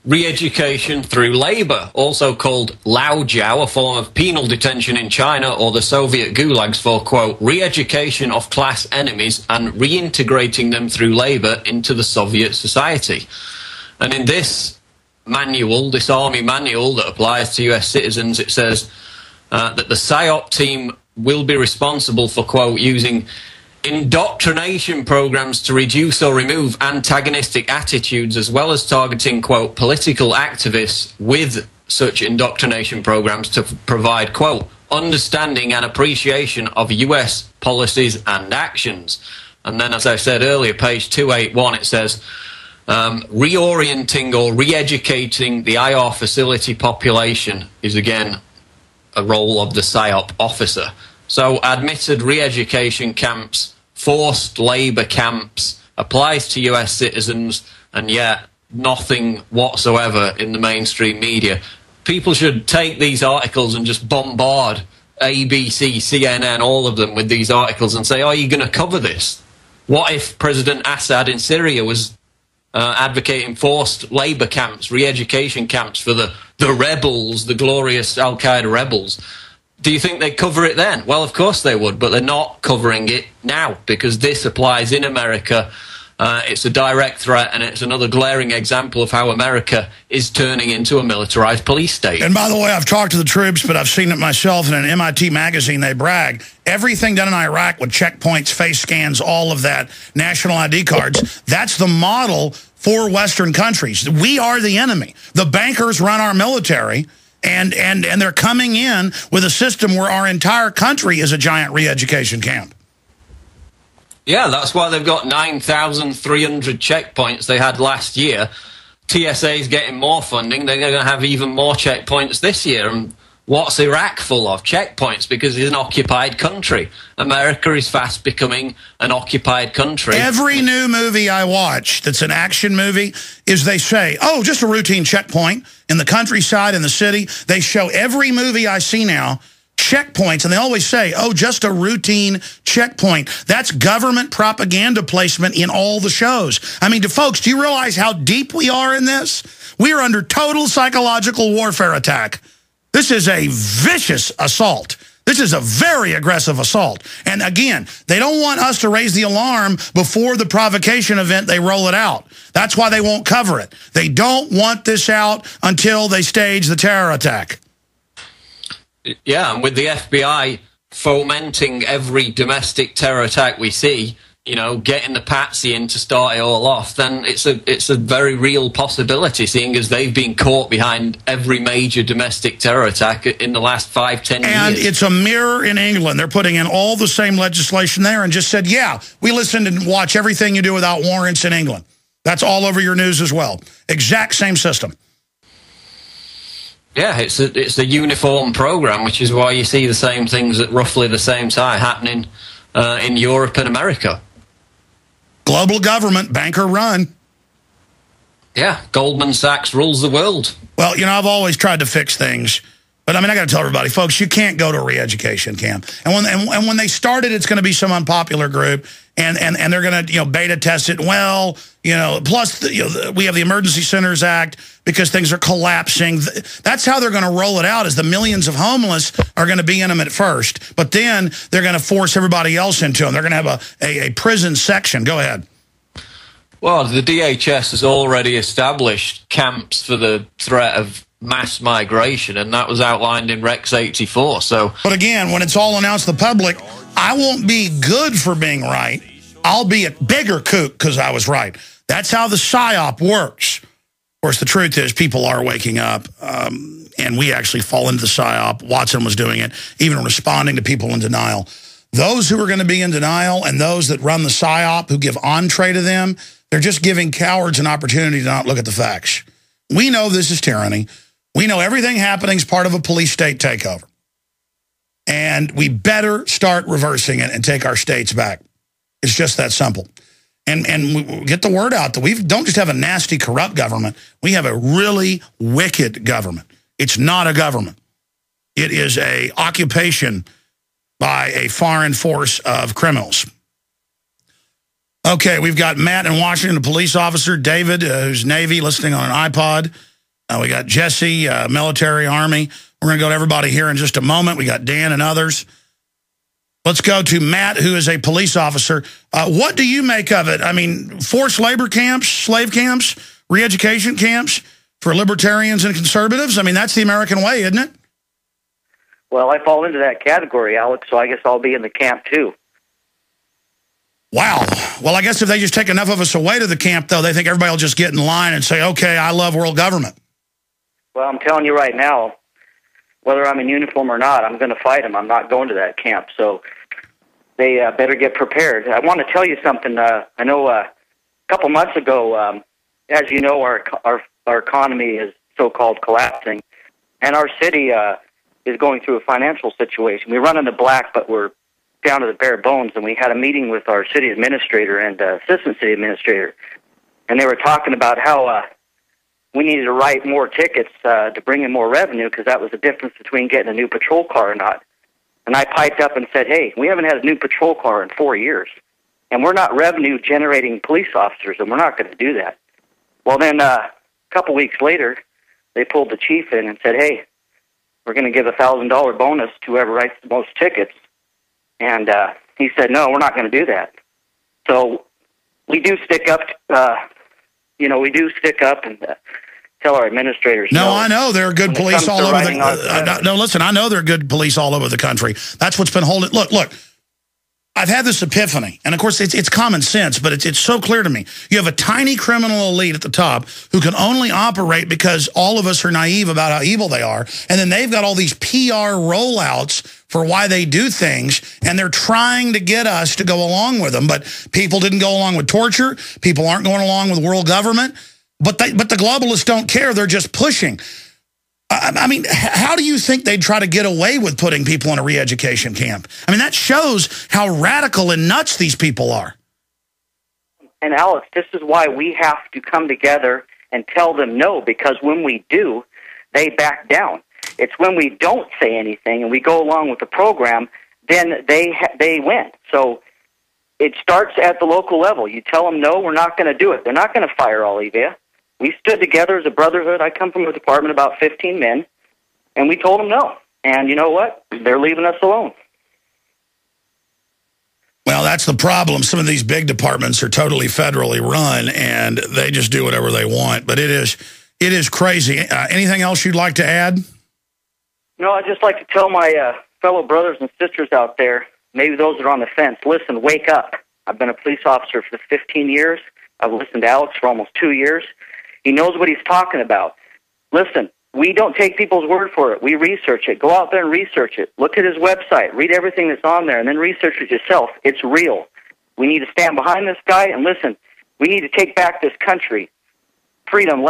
Speaker 2: re-education through labor, also called Laojiao, a form of penal detention in China or the Soviet gulags for, quote, re-education of class enemies and reintegrating them through labor into the Soviet society. And in this manual, this army manual that applies to US citizens, it says that the PSYOP team will be responsible for, quote, using indoctrination programs to reduce or remove antagonistic attitudes, as well as targeting, quote, political activists with such indoctrination programs to provide, quote, understanding and appreciation of US policies and actions. And then, as I said earlier, page 281, it says, reorienting or re-educating the IR facility population is, again, a role of the PSYOP officer. So admitted re-education camps, forced labour camps, applies to US citizens, and yet nothing whatsoever in the mainstream media. People should take these articles and just bombard ABC, CNN, all of them with these articles and say, are you going to cover this? What if President Assad in Syria was advocating forced labour camps, re-education camps for the rebels, the glorious Al-Qaeda rebels? Do you think they'd cover it then? Well, of course they would, but they're not covering it now because this applies in America. It's a direct threat, and it's another glaring example of how America is turning into a militarized police state. And
Speaker 1: by the way, I've talked to the troops, but I've seen it myself in an MIT magazine. They brag. Everything done in Iraq with checkpoints, face scans, all of that, national ID cards, that's the model for Western countries. We are the enemy. The bankers run our military. And they're coming in with a system where our entire country is a giant re-education camp.
Speaker 2: Yeah, that's why they've got 9,300 checkpoints they had last year. TSA's getting more funding. They're going to have even more checkpoints this year. And what's Iraq full of? Checkpoints, because it's an occupied country. America is fast becoming an occupied country.
Speaker 1: Every new movie I watch that's an action movie is they say, oh, just a routine checkpoint in the countryside, in the city. They show every movie I see now, checkpoints, and they always say, oh, just a routine checkpoint. That's government propaganda placement in all the shows. I mean, folks, do you realize how deep we are in this? We are under total psychological warfare attack. This is a vicious assault. This is a very aggressive assault. And again, they don't want us to raise the alarm before the provocation event they roll it out. That's why they won't cover it. They don't want this out until they stage the terror attack.
Speaker 2: Yeah, and with the FBI fomenting every domestic terror attack we see, you know, getting the patsy in to start it all off, then it's a very real possibility, seeing as they've been caught behind every major domestic terror attack in the last 5-10 years.
Speaker 1: And it's a mirror in England. They're putting in all the same legislation there and just said, yeah, we listen and watch everything you do without warrants in England. That's all over your news as well. Exact same system.
Speaker 2: Yeah, it's a uniform program, which is why you see the same things at roughly the same time happening in Europe and America.
Speaker 1: Global government, banker run.
Speaker 2: Yeah, Goldman Sachs rules the world.
Speaker 1: Well, you know, I've always tried to fix things, But I mean, I got to tell everybody, folks, you can't go to a re-education camp. And when they started, it's going to be some unpopular group, and they're going to beta test it. Well, plus we have the Emergency Centers Act because things are collapsing. That's how they're going to roll it out. Is the millions of homeless are going to be in them at first, but then they're going to force everybody else into them. They're going to have a prison section. Go ahead.
Speaker 2: Well, the DHS has already established camps for the threat of mass migration, and that was outlined in Rex 84. So,
Speaker 1: but again, when it's all announced to the public, I won't be good for being right. I'll be a bigger kook because I was right. That's how the PSYOP works. Of course, the truth is people are waking up, and we actually fall into the PSYOP. Watson was doing it, even responding to people in denial. Those who are going to be in denial and those that run the PSYOP who give entree to them, they're just giving cowards an opportunity to not look at the facts. We know this is tyranny. We know everything happening is part of a police state takeover. And we better start reversing it and take our states back. It's just that simple. And we get the word out that we don't just have a nasty, corrupt government. We have a really wicked government. It's not a government. It is an occupation by a foreign force of criminals. Okay, we've got Matt in Washington, a police officer. David, who's Navy, listening on an iPod. We got Jesse, military, Army. We're going to go to everybody here in just a moment. We got Dan and others. Let's go to Matt, who is a police officer. What do you make of it? I mean, forced labor camps, slave camps, re-education camps for libertarians and conservatives? I mean, that's the American way, isn't it?
Speaker 3: Well, I fall into that category, Alex, so I guess I'll be in the camp, too.
Speaker 1: Wow. Well, I guess if they just take enough of us away to the camp, though, they think everybody will just get in line and say, okay, I love world government.
Speaker 3: Well, I'm telling you right now, whether I'm in uniform or not, I'm going to fight them. I'm not going to that camp, so they better get prepared. I want to tell you something. I know a couple months ago, as you know, our economy is so-called collapsing, and our city is going through a financial situation. We run in the black, but we're down to the bare bones, and we had a meeting with our city administrator and assistant city administrator, and they were talking about how we needed to write more tickets to bring in more revenue because that was the difference between getting a new patrol car or not. And I piped up and said, hey, we haven't had a new patrol car in 4 years, and we're not revenue-generating police officers, and we're not going to do that. Well, then a couple weeks later, they pulled the chief in and said, hey, we're going to give a $1,000 bonus to whoever writes the most tickets. And he said, no, we're not going to do that. So we do stick up, we do stick up and tell our administrators.
Speaker 1: No, I know there are good police all over the no, listen, I know there are good police all over the country. That's what's been holding. Look, I've had this epiphany, and of course it's common sense, but it's so clear to me. You have a tiny criminal elite at the top who can only operate because all of us are naive about how evil they are, and then they've got all these PR rollouts for why they do things, and they're trying to get us to go along with them, but people didn't go along with torture. People aren't going along with world government, but the globalists don't care. They're just pushing. I mean, how do you think they'd try to get away with putting people in a re-education camp? I mean, that shows how radical and nuts these people are.
Speaker 3: And Alex, this is why we have to come together and tell them no, because when we do, they back down. It's when we don't say anything and we go along with the program, then they win. So it starts at the local level. You tell them, no, we're not going to do it. They're not going to fire all of you. We stood together as a brotherhood. I come from a department of about 15 men, and we told them no. And you know what? They're leaving us alone.
Speaker 1: Well, that's the problem. Some of these big departments are totally federally run, and they just do whatever they want. But it is crazy. Anything else you'd like to add?
Speaker 3: No, I'd just like to tell my fellow brothers and sisters out there, maybe those that are on the fence, listen, wake up. I've been a police officer for 15 years. I've listened to Alex for almost 2 years. He knows what he's talking about. Listen, we don't take people's word for it. We research it. Go out there and research it. Look at his website. Read everything that's on there, and then research it yourself. It's real. We need to stand behind this guy, and listen, we need to take back this country. Freedom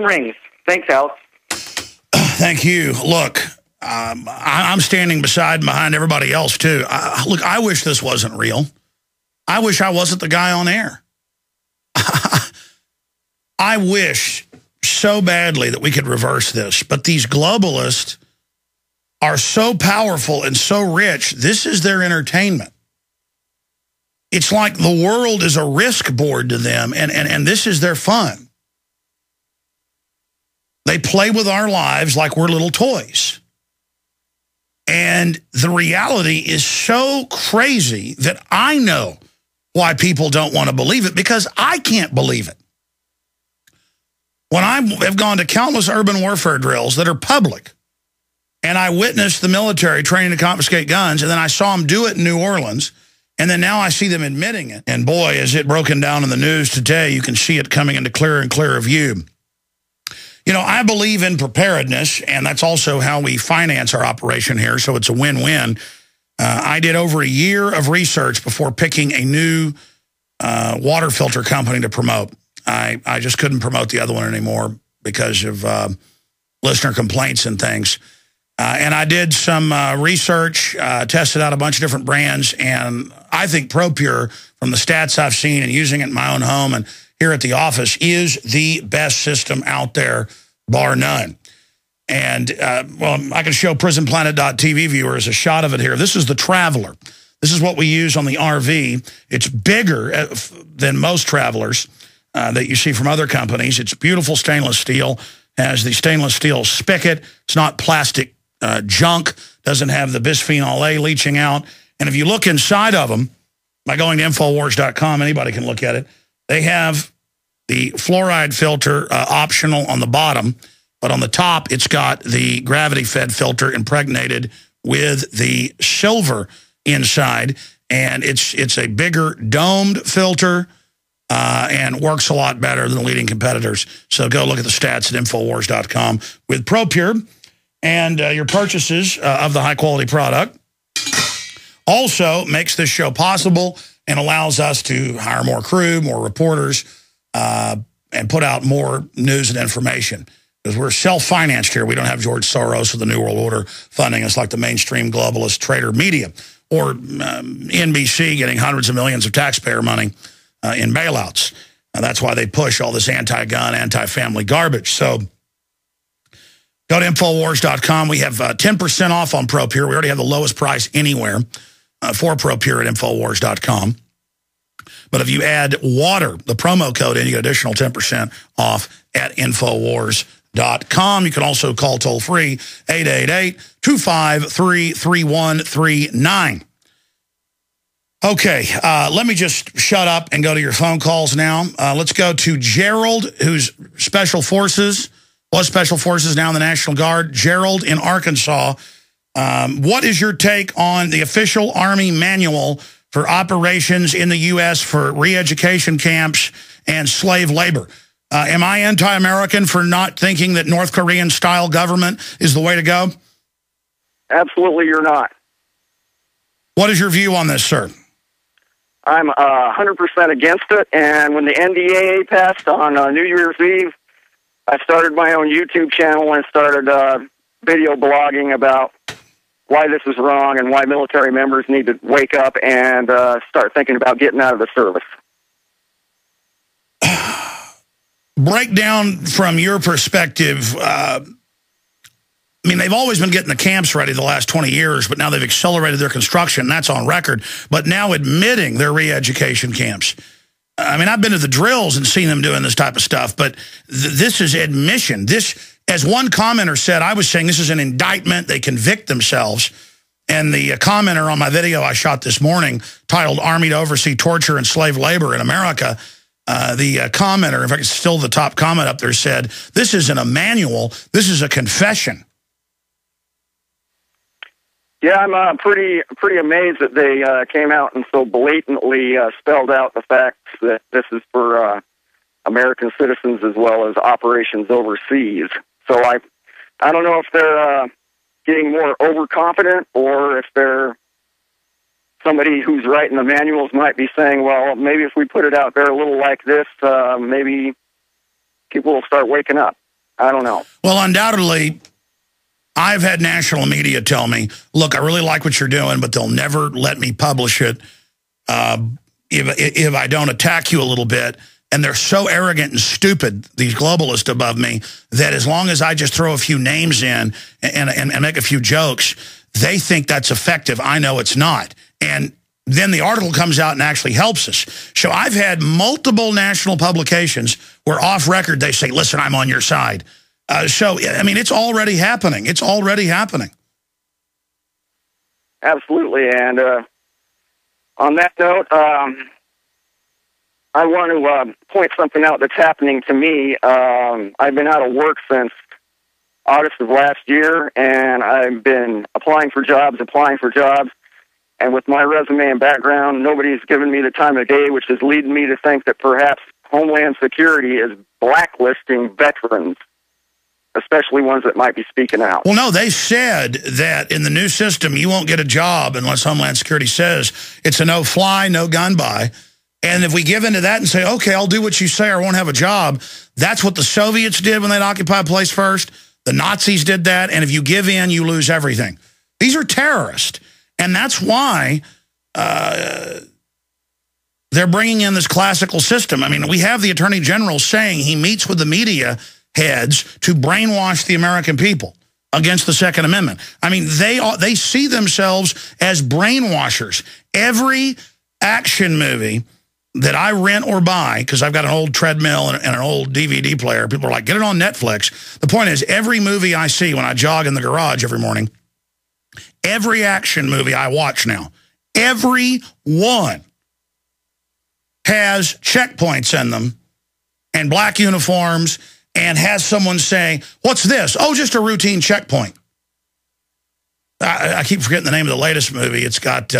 Speaker 3: rings. Thanks, Alex.
Speaker 1: Thank you. Look, I'm standing beside and behind everybody else, too. Look, I wish this wasn't real. I wish I wasn't the guy on air. I wish so badly that we could reverse this, but these globalists are so powerful and so rich, this is their entertainment. It's like the world is a risk board to them, and this is their fun. They play with our lives like we're little toys. And the reality is so crazy that I know why people don't want to believe it, because I can't believe it. When I have gone to countless urban warfare drills that are public, and I witnessed the military training to confiscate guns, and then I saw them do it in New Orleans, and then now I see them admitting it. And boy, is it broken down in the news today. You can see it coming into clearer and clearer view. You know, I believe in preparedness, and that's also how we finance our operation here, so it's a win-win. I did over a year of research before picking a new water filter company to promote. I just couldn't promote the other one anymore because of listener complaints and things. And I did some research, tested out a bunch of different brands, and I think ProPure, from the stats I've seen and using it in my own home and here at the office, is the best system out there, bar none. And, well, I can show prisonplanet.tv viewers a shot of it here. This is the Traveler. This is what we use on the RV. It's bigger than most Travelers that you see from other companies. It's beautiful stainless steel, has the stainless steel spigot. It's not plastic junk, doesn't have the bisphenol A leaching out. And if you look inside of them, by going to Infowars.com, anybody can look at it. They have the fluoride filter optional on the bottom, but on the top, it's got the gravity-fed filter impregnated with the silver inside. And it's a bigger domed filter and works a lot better than the leading competitors. So go look at the stats at Infowars.com with ProPure. And your purchases of the high-quality product also makes this show possible and allows us to hire more crew, more reporters, and put out more news and information. Because we're self-financed here. We don't have George Soros or the New World Order funding us like the mainstream globalist trader media, or NBC getting hundreds of millions of taxpayer money in bailouts. That's why they push all this anti-gun, anti-family garbage. So go to Infowars.com. We have 10% off on ProPure. We already have the lowest price anywhere for ProPure at Infowars.com. But if you add water, the promo code, in, you get additional 10% off at Infowars.com. You can also call toll-free 888-253-3139. Okay, let me just shut up and go to your phone calls now. Let's go to Gerald, who's Special Forces, was Special Forces, now in the National Guard. Gerald in Arkansas. What is your take on the official Army manual for operations in the U.S. for re-education camps and slave labor? Am I anti-American for not thinking that North Korean-style government is the way to go?
Speaker 4: Absolutely, you're not.
Speaker 1: What is your view on this, sir?
Speaker 4: I'm 100% against it, and when the NDAA passed on New Year's Eve, I started my own YouTube channel and started video blogging about why this is wrong and why military members need to wake up and start thinking about getting out of the service.
Speaker 1: Break down from your perspective. I mean, they've always been getting the camps ready the last 20 years, but now they've accelerated their construction. That's on record. But now admitting their re-education camps. I mean, I've been to the drills and seen them doing this type of stuff, but this is admission. This, as one commenter said, I was saying this is an indictment. They convict themselves. And the commenter on my video I shot this morning, titled "Army to Oversee Torture and Slave Labor in America," the commenter, in fact, it's still the top comment up there, said, this isn't a manual, this is a confession.
Speaker 4: Yeah, I'm pretty amazed that they came out and so blatantly spelled out the facts that this is for American citizens as well as operations overseas. So I don't know if they're getting more overconfident or if they're somebody who's writing the manuals might be saying, well, maybe if we put it out there a little like this, maybe people will start waking up. I don't know.
Speaker 1: Well, undoubtedly, I've had national media tell me, look, I really like what you're doing, but they'll never let me publish it if I don't attack you a little bit. And they're so arrogant and stupid, these globalists above me, that as long as I just throw a few names in and make a few jokes, they think that's effective. I know it's not. And then the article comes out and actually helps us. So I've had multiple national publications where off record they say, listen, I'm on your side. So, I mean, it's already happening. It's already happening.
Speaker 4: Absolutely. And on that note, I want to point something out that's happening to me. I've been out of work since August of last year, and I've been applying for jobs. And with my resume and background, nobody's given me the time of day, which is leading me to think that perhaps Homeland Security is blacklisting veterans, especially ones that might be speaking out.
Speaker 1: Well, no, they said that in the new system, you won't get a job unless Homeland Security says it's a no-fly, no-gun buy. And if we give into that and say, okay, I'll do what you say or I won't have a job, that's what the Soviets did when they'd occupy a place first. The Nazis did that. And if you give in, you lose everything. These are terrorists. And that's why they're bringing in this classical system. I mean, we have the Attorney General saying he meets with the media heads to brainwash the American people against the Second Amendment. I mean, they see themselves as brainwashers. Every action movie that I rent or buy, because I've got an old treadmill and an old DVD player, people are like, get it on Netflix. The point is, every movie I see when I jog in the garage every morning, every action movie I watch now, every one has checkpoints in them and black uniforms and has someone say, what's this? Oh, just a routine checkpoint. I keep forgetting the name of the latest movie. It's got,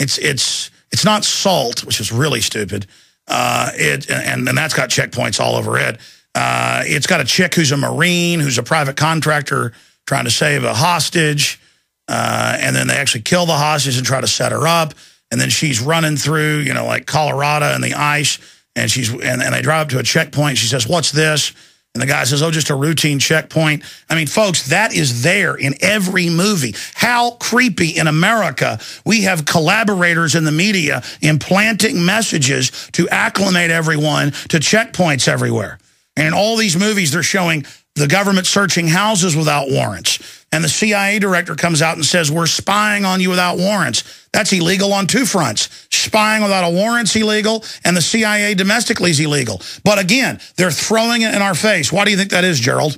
Speaker 1: it's not Salt, which is really stupid. And that's got checkpoints all over it. It's got a chick who's a Marine, who's a private contractor trying to save a hostage. And then they actually kill the hostage and try to set her up. And then she's running through, you know, like Colorado and the ice. And and they drive up to a checkpoint. She says, what's this? And the guy says, oh, just a routine checkpoint. I mean, folks, that is there in every movie. How creepy in America we have collaborators in the media implanting messages to acclimate everyone to checkpoints everywhere. And in all these movies, they're showing the government searching houses without warrants. And the CIA director comes out and says, we're spying on you without warrants. That's illegal on two fronts. Spying without a warrant's illegal, and the CIA domestically is illegal. But again, they're throwing it in our face. Why do you think that is, Gerald?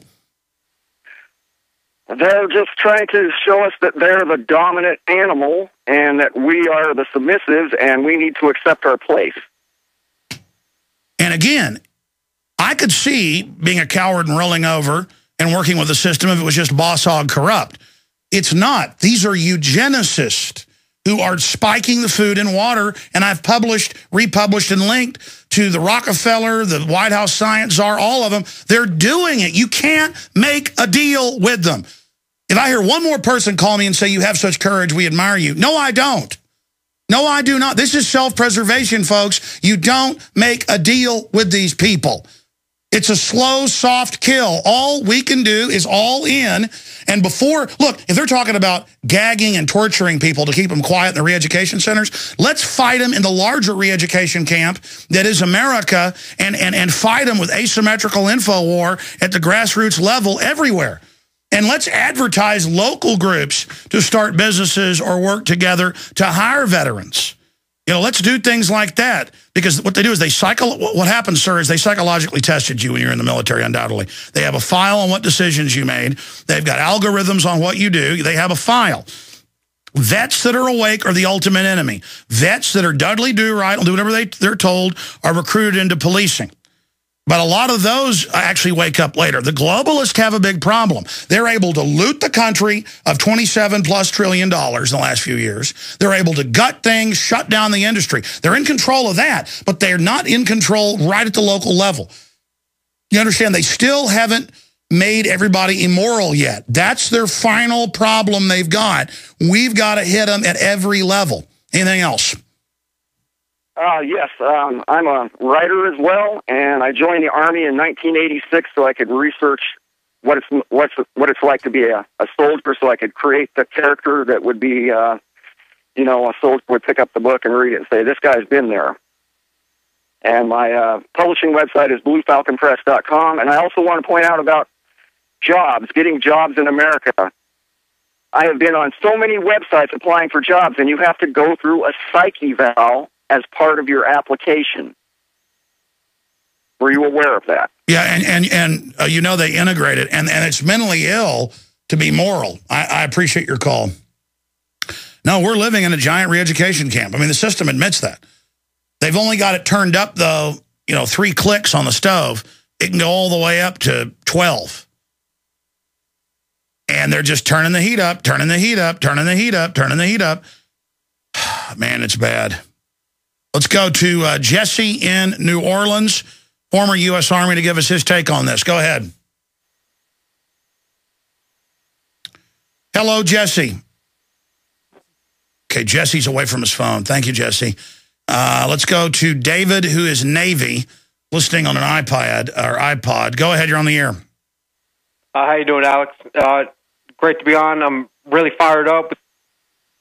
Speaker 4: They're just trying to show us that they're the dominant animal and that we are the submissives and we need to accept our place.
Speaker 1: And again, I could see being a coward and rolling over and working with the system if it was just boss hog corrupt. It's not. These are eugenicists who are spiking the food and water, and I've published, republished, and linked to the Rockefeller, the White House science czar, all of them. They're doing it. You can't make a deal with them. If I hear one more person call me and say, you have such courage, we admire you. No, I don't. No, I do not. This is self-preservation, folks. You don't make a deal with these people. It's a slow, soft kill. All we can do is all in. And before, look, if they're talking about gagging and torturing people to keep them quiet in the re-education centers, let's fight them in the larger re-education camp that is America and fight them with asymmetrical info war at the grassroots level everywhere. And let's advertise local groups to start businesses or work together to hire veterans. You know, let's do things like that, because what they do is what happens, sir, is they psychologically tested you when you're in the military, undoubtedly. They have a file on what decisions you made. They've got algorithms on what you do. They have a file. Vets that are awake are the ultimate enemy. Vets that are Dudley do-right, will do whatever they're told, are recruited into policing. But a lot of those actually wake up later. The globalists have a big problem. They're able to loot the country of $27+ trillion in the last few years. They're able to gut things, shut down the industry. They're in control of that, but they're not in control right at the local level. You understand? They still haven't made everybody immoral yet. That's their final problem they've got. We've got to hit them at every level. Anything else?
Speaker 4: Yes, I'm a writer as well, and I joined the Army in 1986 so I could research what it's like to be a soldier, so I could create the character that would be, a soldier would pick up the book and read it and say, this guy's been there. And my publishing website is bluefalconpress.com. And I also want to point out about jobs, getting jobs in America. I have been on so many websites applying for jobs, and you have to go through a psych eval as part of your application. Were you aware of that?
Speaker 1: Yeah, and you know they integrate it, and it's mentally ill to be moral. I appreciate your call. No, we're living in a giant re-education camp. I mean, the system admits that. They've only got it turned up, though, 3 clicks on the stove. It can go all the way up to 12. And they're just turning the heat up, turning the heat up, turning the heat up, turning the heat up. Man, it's bad. Let's go to Jesse in New Orleans, former U.S. Army, to give us his take on this. Go ahead. Hello, Jesse. Okay, Jesse's away from his phone. Thank you, Jesse. Let's go to David, who is Navy, listening on an iPod. Go ahead, you're on the air.
Speaker 5: How you doing, Alex? Great to be on. I'm really fired up.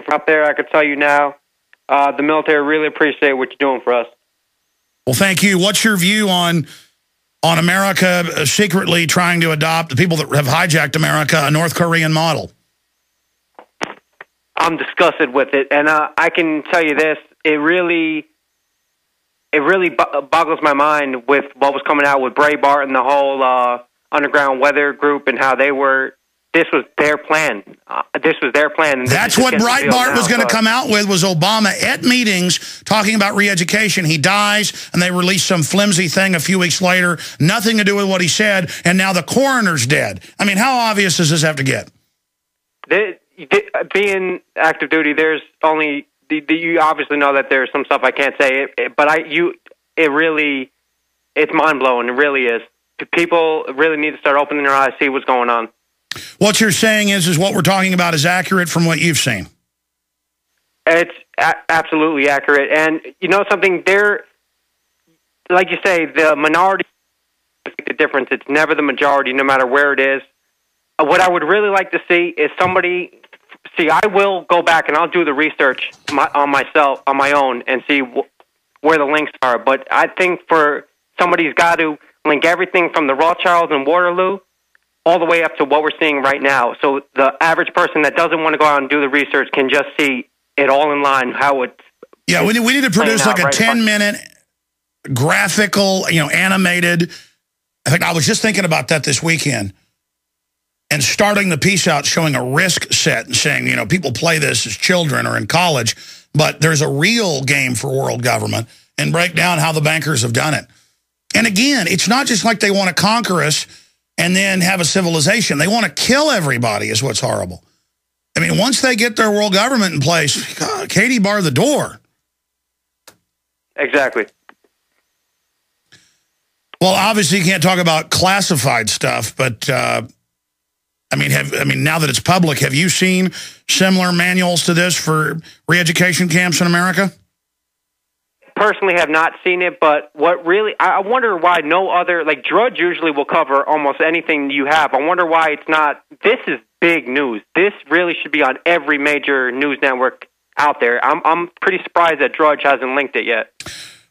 Speaker 5: Out there, I could tell you now, the military really appreciate what you're doing for us.
Speaker 1: Well, thank you. What's your view on America secretly trying to adopt, the people that have hijacked America, a North Korean model?
Speaker 5: I'm disgusted with it, and I can tell you this: it really boggles my mind with what was coming out with Breitbart and the whole underground weather group and how they were. This was their plan. This was their plan.
Speaker 1: That's what Breitbart was going to come out with, was Obama at meetings talking about re-education. He dies, and they release some flimsy thing a few weeks later, nothing to do with what he said, and now the coroner's dead. I mean, how obvious does this have to get?
Speaker 5: Being active duty, there's only... You obviously know that there's some stuff I can't say, but it's mind-blowing. It really is. People really need to start opening their eyes, see what's going on.
Speaker 1: What you're saying is what we're talking about is accurate from what you've seen.
Speaker 5: It's absolutely accurate. And you know something, like you say, the minority makes the difference. It's never the majority, no matter where it is. What I would really like to see is somebody... See, I will go back and I'll do the research on my own, and see where the links are. But I think somebody's got to link everything from the Rothschilds and Waterloo all the way up to what we're seeing right now. So the average person that doesn't want to go out and do the research can just see it all in line, how it's...
Speaker 1: Yeah, we need to produce like a 10-minute graphical, animated... In fact, I was just thinking about that this weekend, and starting the piece out showing a risk set and saying, people play this as children or in college, but there's a real game for world government, and break down how the bankers have done it. And again, it's not just like they want to conquer us and then have a civilization. They want to kill everybody is what's horrible. I mean, once they get their world government in place, God, Katie bar the door.
Speaker 5: Exactly.
Speaker 1: Well, obviously you can't talk about classified stuff, but now that it's public, have you seen similar manuals to this for re-education camps in America?
Speaker 5: Personally have not seen it, but what really, I wonder why no other, like Drudge usually will cover almost anything you have. I wonder why it's not. This is big news. This really should be on every major news network out there. I'm pretty surprised that Drudge hasn't linked it yet.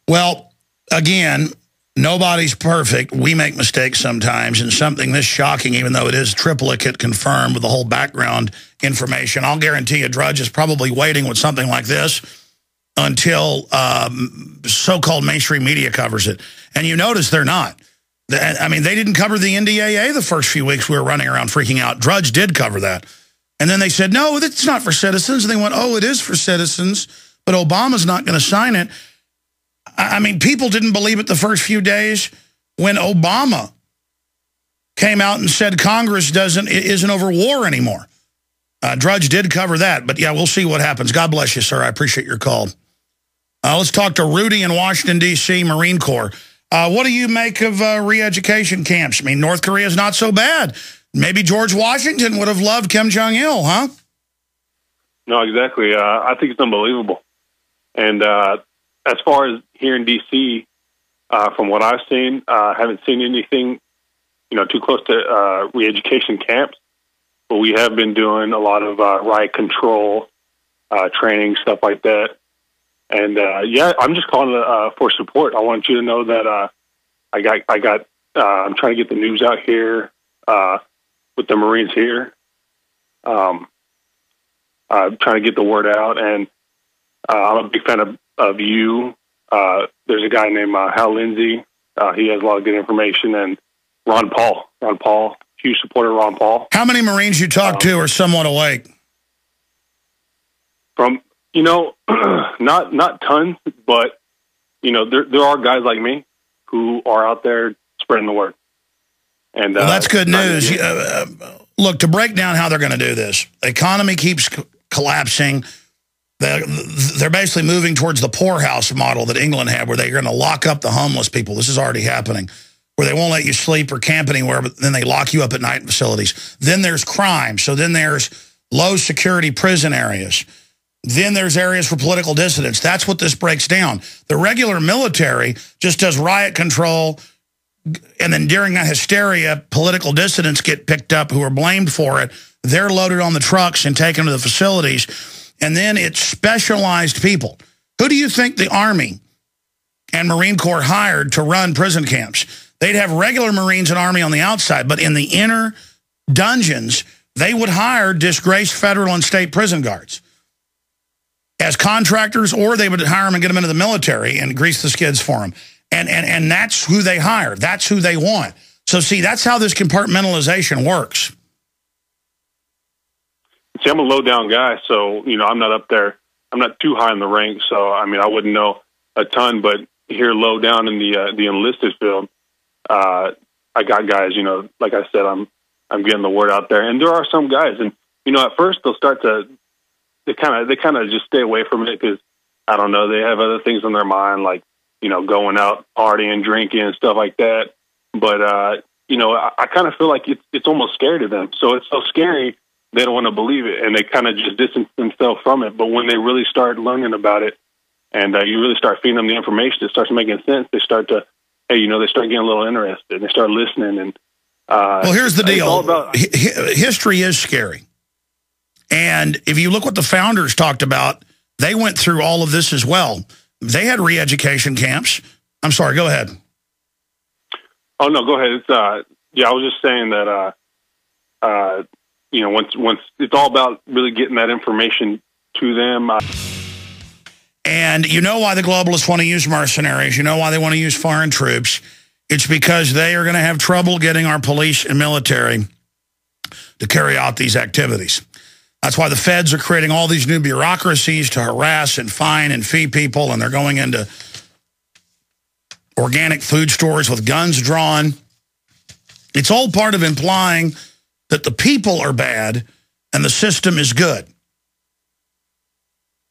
Speaker 1: Well, again, nobody's perfect. We make mistakes sometimes, and something this shocking, even though it is triplicate confirmed with the whole background information, I'll guarantee you Drudge is probably waiting with something like this until so-called mainstream media covers it. And you notice they're not. They didn't cover the NDAA the first few weeks we were running around freaking out. Drudge did cover that. And then they said, no, it's not for citizens. And they went, oh, it is for citizens, but Obama's not going to sign it. I mean, people didn't believe it the first few days when Obama came out and said Congress isn't over war anymore. Drudge did cover that, but yeah, we'll see what happens. God bless you, sir. I appreciate your call. Let's talk to Rudy in Washington, D.C., Marine Corps. What do you make of re-education camps? I mean, North Korea is not so bad. Maybe George Washington would have loved Kim Jong-il, huh?
Speaker 6: No, exactly. I think it's unbelievable. And as far as here in D.C., from what I've seen, haven't seen anything, too close to re-education camps. But we have been doing a lot of riot control training, stuff like that. And yeah, I'm just calling for support. I want you to know that I'm trying to get the news out here with the Marines here. I'm trying to get the word out, and I'm a big fan of you. There's a guy named Hal Lindsey. He has a lot of good information, and Ron Paul, huge supporter of Ron Paul.
Speaker 1: How many Marines you talk to are somewhat awake?
Speaker 6: From, not tons, but, there are guys like me who are out there spreading the word. And
Speaker 1: well, that's good news. Look, to break down how they're going to do this, the economy keeps collapsing. They're basically moving towards the poorhouse model that England had, where they're going to lock up the homeless people. This is already happening, where they won't let you sleep or camp anywhere, but then they lock you up at night in facilities. Then there's crime. So then there's low security prison areas. Then there's areas for political dissidents. That's what this breaks down. The regular military just does riot control, and then during that hysteria, political dissidents get picked up who are blamed for it. They're loaded on the trucks and taken to the facilities. And then it's specialized people. Who do you think the Army and Marine Corps hired to run prison camps? They'd have regular Marines and Army on the outside, but in the inner dungeons, they would hire disgraced federal and state prison guards as contractors, or they would hire them and get them into the military and grease the skids for them. And that's who they hire. That's who they want. So, see, that's how this compartmentalization works.
Speaker 6: See, I'm a low-down guy, so, I'm not up there. I'm not too high in the ranks, so, I wouldn't know a ton, but here low down in the enlisted field, I got guys, like I said, I'm getting the word out there. And there are some guys, and, at first they'll start to, they kind of just stay away from it because, I don't know, they have other things on their mind, like, going out, partying, drinking, and stuff like that. But, I kind of feel like it's almost scary to them. So it's so scary, they don't want to believe it, and they kind of just distance themselves from it. But when they really start learning about it, and you really start feeding them the information, it starts making sense. They start to, they start getting a little interested, and they start listening. And
Speaker 1: well, here's the deal. History is scary. And if you look what the founders talked about, they went through all of this as well. They had re-education camps. I'm sorry, go ahead.
Speaker 6: Oh, no, go ahead. It's, I was just saying that, once it's all about really getting that information to them.
Speaker 1: And you know why the globalists want to use mercenaries. You know why they want to use foreign troops. It's because they are going to have trouble getting our police and military to carry out these activities. That's why the feds are creating all these new bureaucracies to harass and fine and fee people, and they're going into organic food stores with guns drawn. It's all part of implying that the people are bad and the system is good.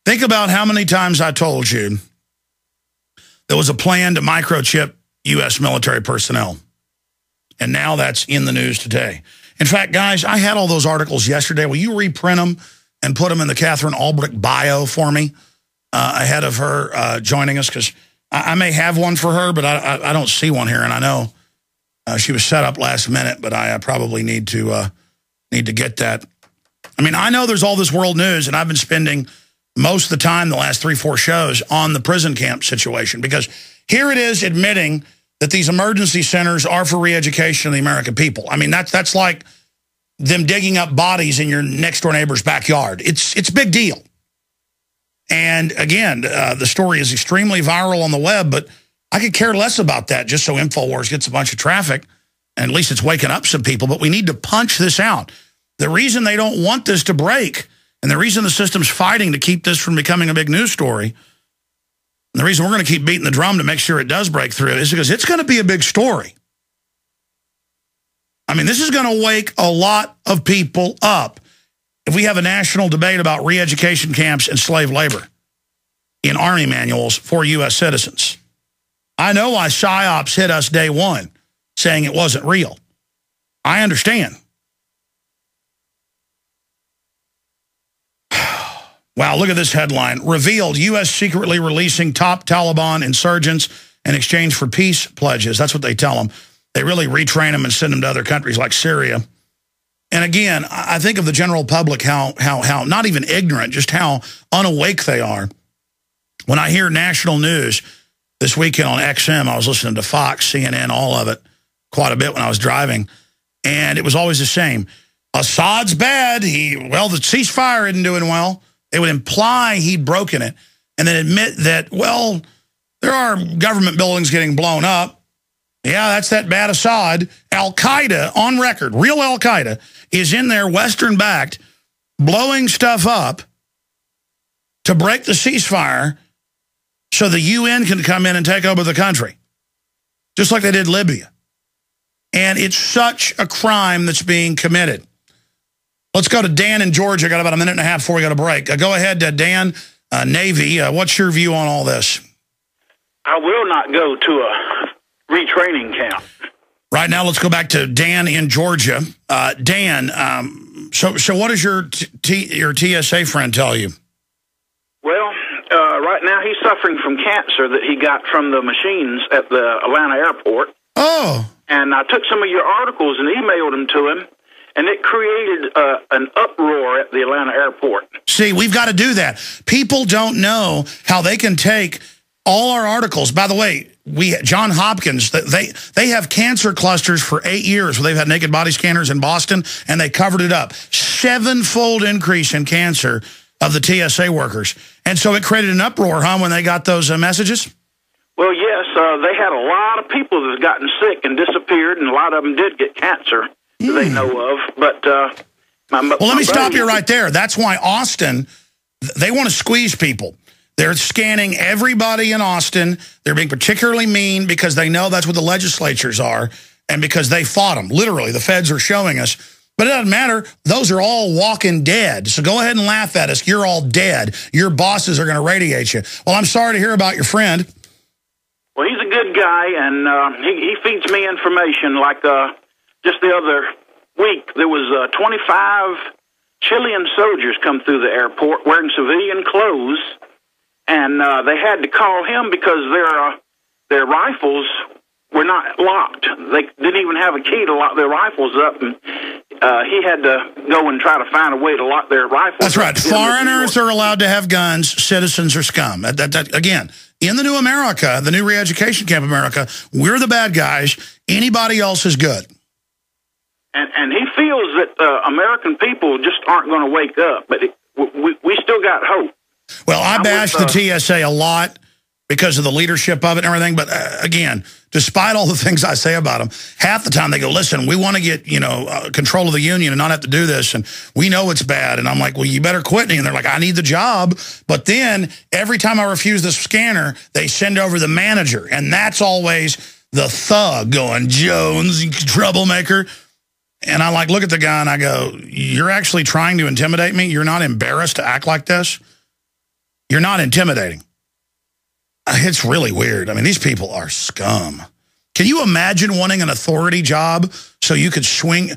Speaker 1: Think about how many times I told you there was a plan to microchip U.S. military personnel. And now that's in the news today. In fact, guys, I had all those articles yesterday. Will you reprint them and put them in the Katherine Albrecht bio for me ahead of her joining us? Because I may have one for her, but I don't see one here. And I know she was set up last minute, but I probably need to get that. I know there's all this world news, and I've been spending most of the time, the last 3-4 shows, on the prison camp situation. Because here it is admitting that these emergency centers are for re-education of the American people. That's like them digging up bodies in your next-door neighbor's backyard. It's a big deal. And, again, the story is extremely viral on the web, but I could care less about that just so InfoWars gets a bunch of traffic, and at least it's waking up some people. But we need to punch this out. The reason they don't want this to break, and the reason the system's fighting to keep this from becoming a big news story, and the reason we're going to keep beating the drum to make sure it does break through is because it's going to be a big story. This is going to wake a lot of people up if we have a national debate about re-education camps and slave labor in Army manuals for U.S. citizens. I know why PSYOPs hit us day one saying it wasn't real. I understand. Wow, look at this headline. Revealed, U.S. secretly releasing top Taliban insurgents in exchange for peace pledges. That's what they tell them. They really retrain them and send them to other countries like Syria. And again, I think of the general public, how not even ignorant, just how unawake they are. When I hear national news this weekend on XM, I was listening to Fox, CNN, all of it, quite a bit when I was driving, and it was always the same. Assad's bad. Well, the ceasefire isn't doing well. They would imply he'd broken it and then admit that, well, there are government buildings getting blown up. Yeah, that's that bad Assad. Al-Qaeda, on record, real Al-Qaeda, is in there, Western-backed, blowing stuff up to break the ceasefire so the UN can come in and take over the country, just like they did Libya. And it's such a crime that's being committed. Let's go to Dan in Georgia. Got about a minute and a half before we got a break. Go ahead, Dan, Navy. What's your view on all this?
Speaker 7: I will not go to a retraining camp.
Speaker 1: Right now, let's go back to Dan in Georgia. Dan, so what does your TSA friend tell you?
Speaker 7: Well, right now he's suffering from cancer that he got from the machines at the Atlanta airport.
Speaker 1: Oh.
Speaker 7: And I took some of your articles and emailed them to him, and it created an uproar at the Atlanta airport.
Speaker 1: See, we've got to do that. People don't know how they can take all our articles. By the way, John Hopkins, they have cancer clusters for 8 years where they've had naked body scanners in Boston, and they covered it up. 7-fold increase in cancer of the TSA workers. And so it created an uproar, huh, when they got those messages?
Speaker 7: Well, yes, they had a lot of people that had gotten sick and disappeared, and a lot of them did get cancer that they know of. But
Speaker 1: well, let me stop you right there. That's why Austin, they want to squeeze people. They're scanning everybody in Austin. They're being particularly mean because they know that's what the legislatures are and because they fought them. Literally, the feds are showing us. But it doesn't matter. Those are all walking dead. So go ahead and laugh at us. You're all dead. Your bosses are going to radiate you. Well, I'm sorry to hear about your friend.
Speaker 7: Well, he's a good guy, and he feeds me information. Like just the other week, there was 25 Chilean soldiers come through the airport wearing civilian clothes, and they had to call him because their rifles were not locked. They didn't even have a key to lock their rifles up, and he had to go and try to find a way to lock their rifles.
Speaker 1: That's right. Foreigners are allowed to have guns. Citizens are scum. Again, in the new America, the new re-education camp America, we're the bad guys. Anybody else is good.
Speaker 7: And he feels that American people just aren't going to wake up, but we still got hope.
Speaker 1: Well, I bash the TSA a lot because of the leadership of it and everything. But again, despite all the things I say about them, half the time they go, listen, we want to get, control of the union and not have to do this. And we know it's bad. And I'm like, well, you better quit. And they're like, I need the job. But then every time I refuse the scanner, they send over the manager. And that's always the thug going, Jones, troublemaker. And I look at the guy and I go, you're actually trying to intimidate me? You're not embarrassed to act like this? You're not intimidating. It's really weird. I mean, these people are scum. Can you imagine wanting an authority job so you could swing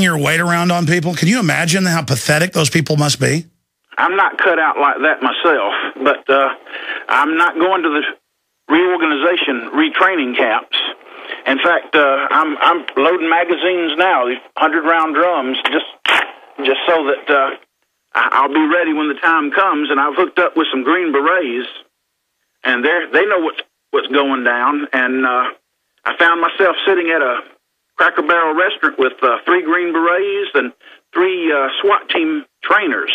Speaker 1: your weight around on people? Can you imagine how pathetic those people must be?
Speaker 7: I'm not cut out like that myself, but I'm not going to the reorganization, retraining camps. In fact, I'm loading magazines now, these 100-round drums, just so that I'll be ready when the time comes. And I've hooked up with some Green Berets, and they know what's going down. And I found myself sitting at a Cracker Barrel restaurant with 3 Green Berets and 3 SWAT team trainers,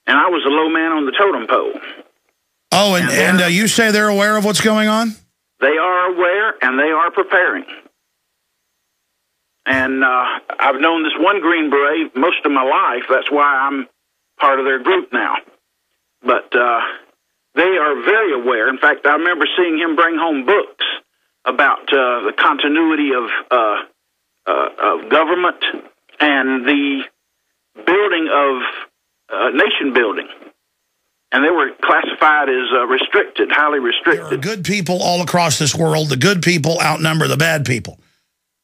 Speaker 7: and I was a low man on the totem pole.
Speaker 1: Oh, and you say they're aware of what's going on?
Speaker 7: They are aware, and they are preparing. And I've known this one Green Beret most of my life. That's why I'm part of their group now. But they are very aware. In fact, I remember seeing him bring home books about the continuity of government and the building of nation building. And they were classified as restricted, highly restricted.
Speaker 1: There are good people all across this world. The good people outnumber the bad people.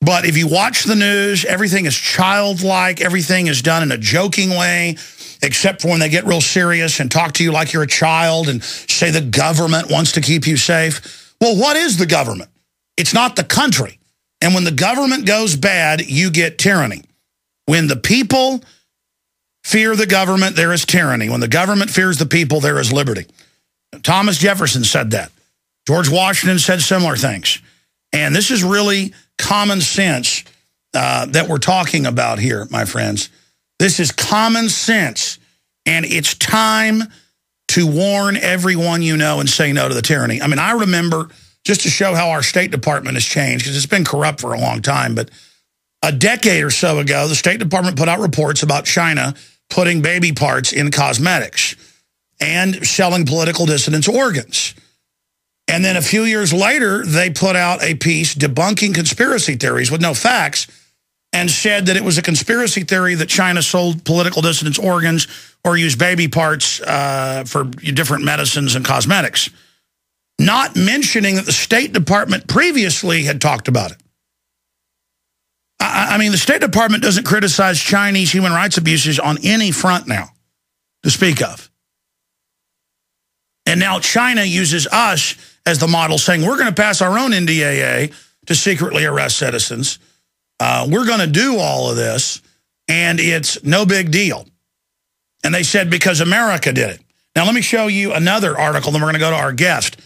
Speaker 1: But if you watch the news, everything is childlike. Everything is done in a joking way, except for when they get real serious and talk to you like you're a child and say the government wants to keep you safe. Well, what is the government? It's not the country. And when the government goes bad, you get tyranny. When the people fear the government, there is tyranny. When the government fears the people, there is liberty. Thomas Jefferson said that. George Washington said similar things. And this is really common sense that we're talking about here, my friends. This is common sense. And it's time to warn everyone you know and say no to the tyranny. I mean, I remember, just to show how our State Department has changed, because it's been corrupt for a long time, but a decade or so ago, the State Department put out reports about China putting baby parts in cosmetics and selling political dissidents' organs. And then a few years later, they put out a piece debunking conspiracy theories with no facts and said that it was a conspiracy theory that China sold political dissidents' organs or used baby parts for different medicines and cosmetics. Not mentioning that the State Department previously had talked about it. I mean, the State Department doesn't criticize Chinese human rights abuses on any front now to speak of. And now China uses us as the model, saying we're going to pass our own NDAA to secretly arrest citizens. We're going to do all of this, and it's no big deal. And they said because America did it. Now, let me show you another article, then we're going to go to our guest.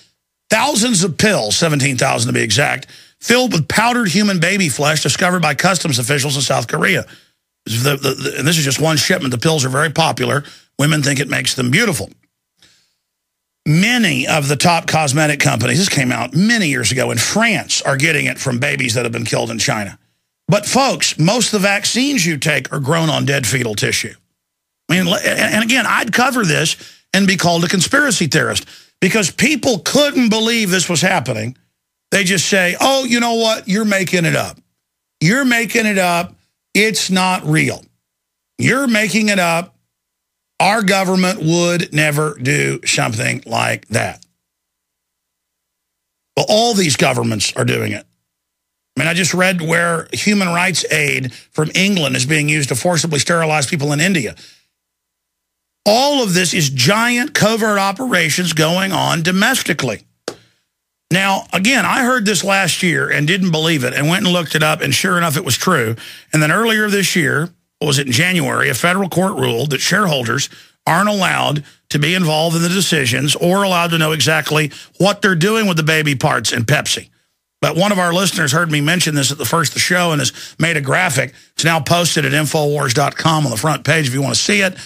Speaker 1: Thousands of pills, 17,000 to be exact, filled with powdered human baby flesh discovered by customs officials in South Korea. And this is just one shipment. The pills are very popular. Women think it makes them beautiful. Many of the top cosmetic companies, this came out many years ago, in France are getting it from babies that have been killed in China. But folks, most of the vaccines you take are grown on dead fetal tissue. I mean, and again, I'd cover this and be called a conspiracy theorist because people couldn't believe this was happening. They just say, oh, you know what? You're making it up. You're making it up. It's not real. You're making it up. Our government would never do something like that. Well, all these governments are doing it. I mean, I just read where human rights aid from England is being used to forcibly sterilize people in India. All of this is giant covert operations going on domestically. Now, again, I heard this last year and didn't believe it and went and looked it up, and sure enough, it was true. And then earlier this year, what was it, in January, a federal court ruled that shareholders aren't allowed to be involved in the decisions or allowed to know exactly what they're doing with the baby parts in Pepsi. But one of our listeners heard me mention this at the first of the show and has made a graphic. It's now posted at Infowars.com on the front page if you want to see it.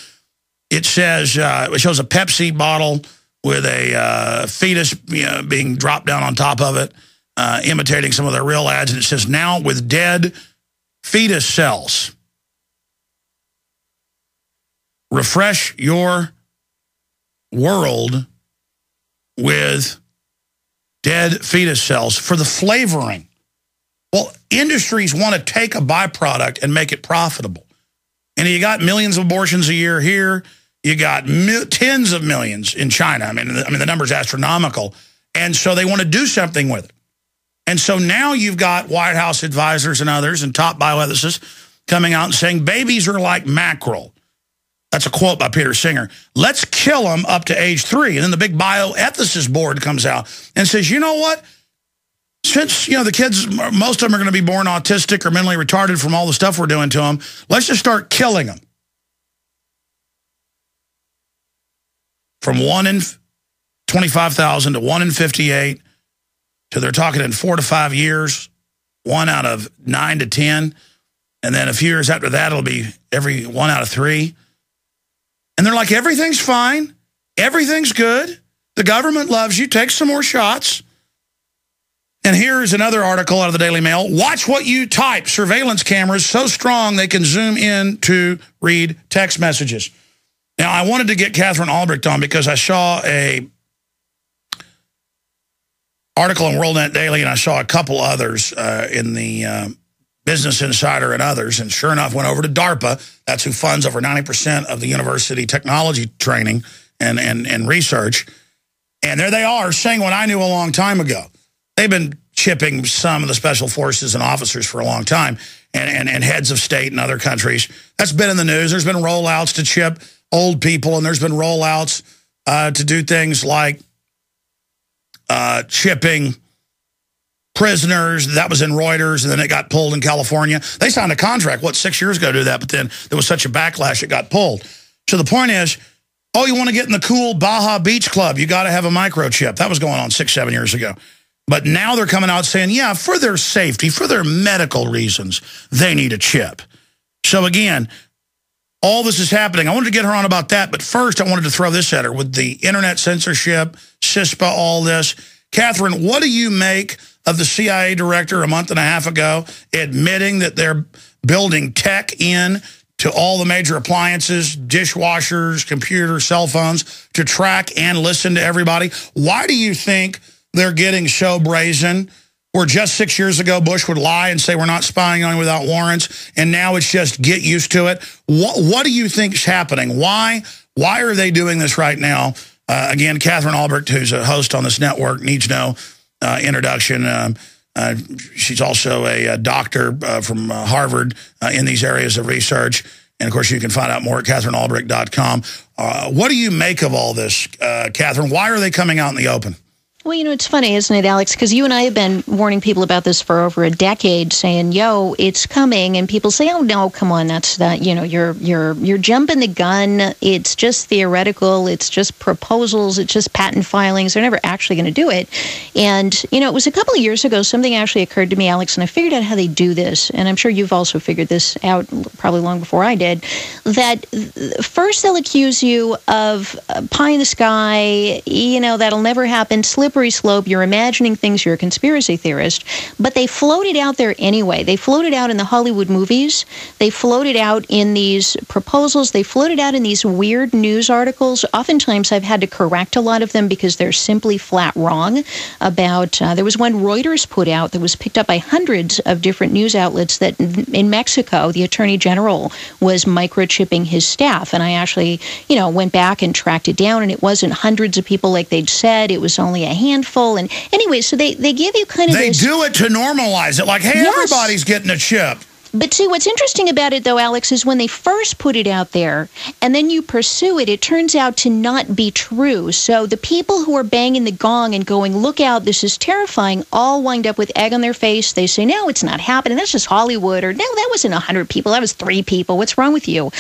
Speaker 1: It says, it shows a Pepsi bottle with a fetus being dropped down on top of it, imitating some of their real ads. And it says, now with dead fetus cells. Refresh your world with dead fetus cells for the flavoring. Well, industries want to take a byproduct and make it profitable. And you got millions of abortions a year here. You got tens of millions in China. I mean, the number's astronomical. And so they want to do something with it. And so now you've got White House advisors and others and top bioethicists coming out and saying babies are like mackerel. That's a quote by Peter Singer. Let's kill them up to age 3. And then the big bioethicist board comes out and says, you know what? Since, the kids, most of them are going to be born autistic or mentally retarded from all the stuff we're doing to them, let's just start killing them. From 1 in 25,000 to 1 in 58 to they're talking in 4 to 5 years, 1 out of 9 to 10. And then a few years after that, it'll be every 1 out of 3. And they're like, everything's fine. Everything's good. The government loves you. Take some more shots. And here's another article out of the Daily Mail. Watch what you type. Surveillance cameras so strong they can zoom in to read text messages. Now, I wanted to get Katherine Albrecht on because I saw a article in WorldNet Daily, and I saw a couple others in the Business Insider and others, and sure enough, went over to DARPA. That's who funds over 90% of the university technology training and research. And there they are saying what I knew a long time ago. They've been chipping some of the special forces and officers for a long time, and heads of state in other countries. That's been in the news. There's been rollouts to chip old people, and there's been rollouts to do things like chipping prisoners. That was in Reuters, and then it got pulled in California. They signed a contract, 6 years ago to do that, but then there was such a backlash it got pulled. So the point is, Oh, you want to get in the cool Baja Beach Club, you got to have a microchip. That was going on 6-7 years ago. But now they're coming out saying, yeah, for their safety, for their medical reasons, they need a chip. So again, all this is happening. I wanted to get her on about that, but first I wanted to throw this at her with the internet censorship, CISPA, all this. Katherine, what do you make of the CIA director a month and a half ago admitting that they're building tech in to all the major appliances, dishwashers, computers, cell phones, to track and listen to everybody? Why do you think they're getting so brazen? Where just 6 years ago, Bush would lie and say we're not spying on you without warrants, and now it's just get used to it. What do you think's happening? Why are they doing this right now? Again, Katherine Albrecht, who's a host on this network, needs no introduction. She's also a doctor from Harvard in these areas of research. And, of course, you can find out more at KatherineAlbrecht.com. What do you make of all this, Katherine? Why are they coming out in the open?
Speaker 8: Well, you know, it's funny, isn't it, Alex? Because you and I have been warning people about this for over a decade, saying, "Yo, it's coming," and people say, "Oh no, come on, that's that. You know, you're jumping the gun. It's just theoretical. It's just proposals. It's just patent filings. They're never actually going to do it." And you know, it was a couple of years ago. Something actually occurred to me, Alex, and I figured out how they do this. And I'm sure you've also figured this out, probably long before I did. That first they'll accuse you of pie in the sky. You know, that'll never happen. Slippery slope, you're imagining things, you're a conspiracy theorist, but they float it out there anyway. They float it out in the Hollywood movies, they float it out in these proposals, they float it out in these weird news articles. Oftentimes I've had to correct a lot of them because they're simply flat wrong about, there was one Reuters put out that was picked up by hundreds of different news outlets that in Mexico, the Attorney General was microchipping his staff, and I actually, you know, went back and tracked it down, and it wasn't hundreds of people like they'd said, it was only a handful. And anyway, so they give you kind of
Speaker 1: They do it to normalize it, like, hey, yes, everybody's getting a chip.
Speaker 8: But see, what's interesting about it, though, Alex, is when they first put it out there and then you pursue it, it turns out to not be true. So the people who are banging the gong and going, look out, this is terrifying, all wind up with egg on their face. They say, no, it's not happening. That's just Hollywood. Or, no, that wasn't 100 people. That was 3 people. What's wrong with you?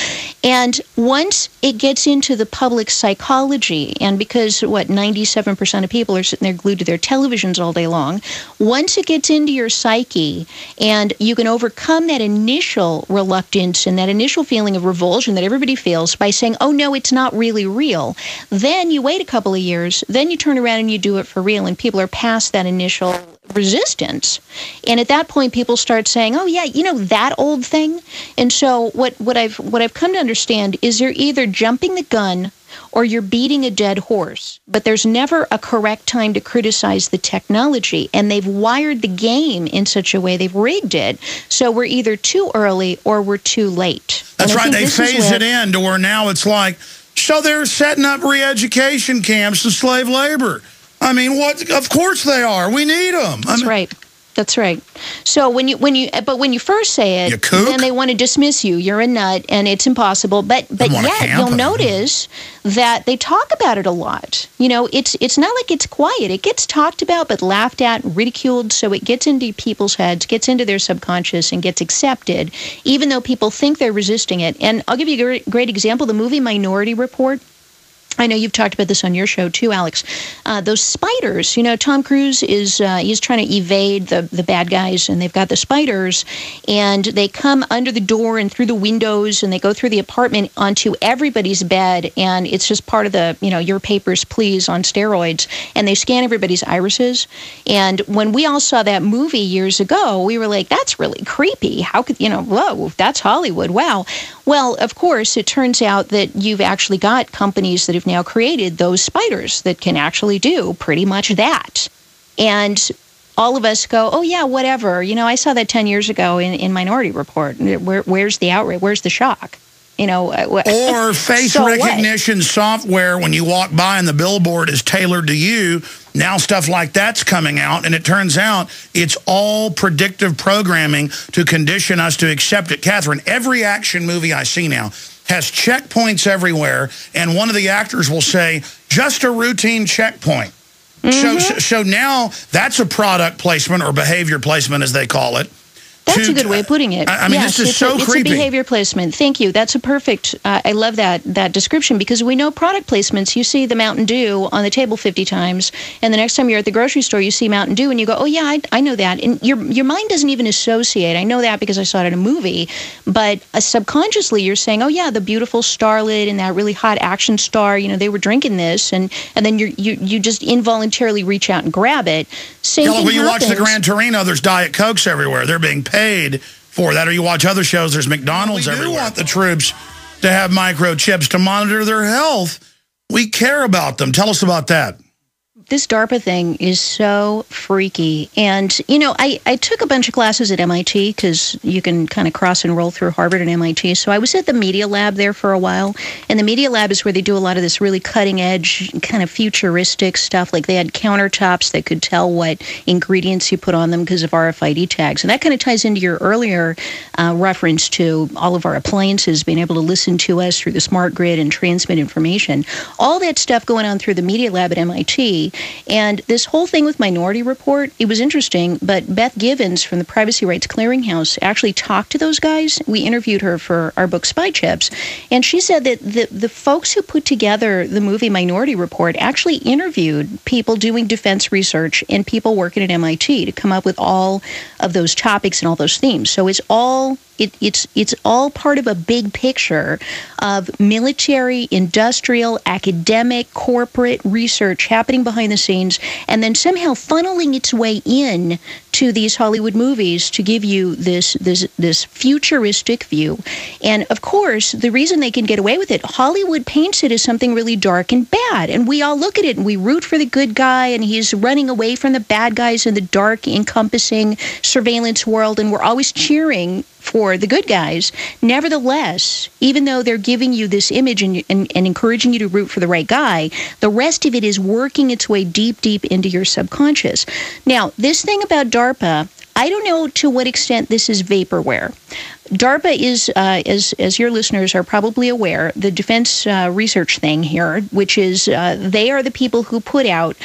Speaker 8: And once it gets into the public psychology, and because, 97% of people are sitting there glued to their televisions all day long, once it gets into your psyche and you can overcome that initial reluctance and that initial feeling of revulsion that everybody feels by saying, oh, no, it's not really real. Then you wait a couple of years, then you turn around and you do it for real, and people are past that initial resistance. And at that point, people start saying, oh, yeah, you know, that old thing. And so what I've come to understand is you're either jumping the gun or you're beating a dead horse, but there's never a correct time to criticize the technology, and they've wired the game in such a way, they've rigged it, so we're either too early or we're too late.
Speaker 1: That's right, they phase it in to where now it's like, so they're setting up re-education camps to slave labor. I mean, what? Of course they are. We need them.
Speaker 8: That's right. That's right. So when you first say it, then they want to dismiss you. You're a nut, and it's impossible. But yet you'll notice that they talk about it a lot. You know, it's not like it's quiet. It gets talked about, but laughed at, ridiculed. So it gets into people's heads, gets into their subconscious, and gets accepted, even though people think they're resisting it. And I'll give you a great example: the movie Minority Report. I know you've talked about this on your show too, Alex. Those spiders, you know, Tom Cruise is he's trying to evade the bad guys, and they've got the spiders, and they come under the door and through the windows, and they go through the apartment onto everybody's bed, and it's just part of the, you know, your papers, please, on steroids, and they scan everybody's irises. And when we all saw that movie years ago, we were like, that's really creepy. How could, you know, whoa, that's Hollywood, wow. Well, of course, it turns out that you've actually got companies that have now created those spiders that can actually do pretty much that. And all of us go, oh, yeah, whatever. You know, I saw that 10 years ago in Minority Report. Where's the outrage? Where's the shock? You know,
Speaker 1: or face recognition software when you walk by and the billboard is tailored to you. Now stuff like that's coming out, and it turns out it's all predictive programming to condition us to accept it. Katherine, every action movie I see now has checkpoints everywhere, and one of the actors will say, just a routine checkpoint. So now that's a product placement or behavior placement, as they call it.
Speaker 8: That's a good way of putting it.
Speaker 1: I mean,
Speaker 8: yes,
Speaker 1: this is so creepy.
Speaker 8: It's a behavior placement. Thank you. That's a perfect, I love that description, because we know product placements. You see the Mountain Dew on the table 50 times, and the next time you're at the grocery store, you see Mountain Dew, and you go, oh, yeah, I know that. And your mind doesn't even associate. I know that because I saw it in a movie. But subconsciously, you're saying, oh, yeah, the beautiful starlet and that really hot action star, you know, they were drinking this. And then you just involuntarily reach out and grab it. Same thing
Speaker 1: when you
Speaker 8: happens.
Speaker 1: watch the Gran Torino, there's Diet Cokes everywhere. They're being paid for that. Or you watch other shows, there's McDonald's everywhere. We do want the troops to have microchips to monitor their health. We care about them. Tell us about that.
Speaker 8: This DARPA thing is so freaky. And, you know, I took a bunch of classes at MIT because you can kind of cross and roll through Harvard and MIT. So I was at the Media Lab there for a while. And the Media Lab is where they do a lot of this really cutting-edge, kind of futuristic stuff. Like they had countertops that could tell what ingredients you put on them because of RFID tags. And that kind of ties into your earlier reference to all of our appliances being able to listen to us through the smart grid and transmit information. All that stuff going on through the Media Lab at MIT. And this whole thing with Minority Report, it was interesting, but Beth Givens from the Privacy Rights Clearinghouse actually talked to those guys. We interviewed her for our book Spy Chips, and she said that the folks who put together the movie Minority Report actually interviewed people doing defense research and people working at MIT to come up with all of those topics and all those themes. So it's all part of a big picture of military, industrial, academic, corporate research happening behind the scenes, and then somehow funneling its way in to these Hollywood movies to give you this futuristic view. And of course, the reason they can get away with it, Hollywood paints it as something really dark and bad, and we all look at it and we root for the good guy, and he's running away from the bad guys in the dark, encompassing surveillance world, and we're always cheering for the good guys. Nevertheless, even though they're giving you this image and encouraging you to root for the right guy, the rest of it is working its way deep into your subconscious. Now, this thing about DARPA, I don't know to what extent this is vaporware. DARPA is, as your listeners are probably aware, the defense research thing here, which is they are the people who put out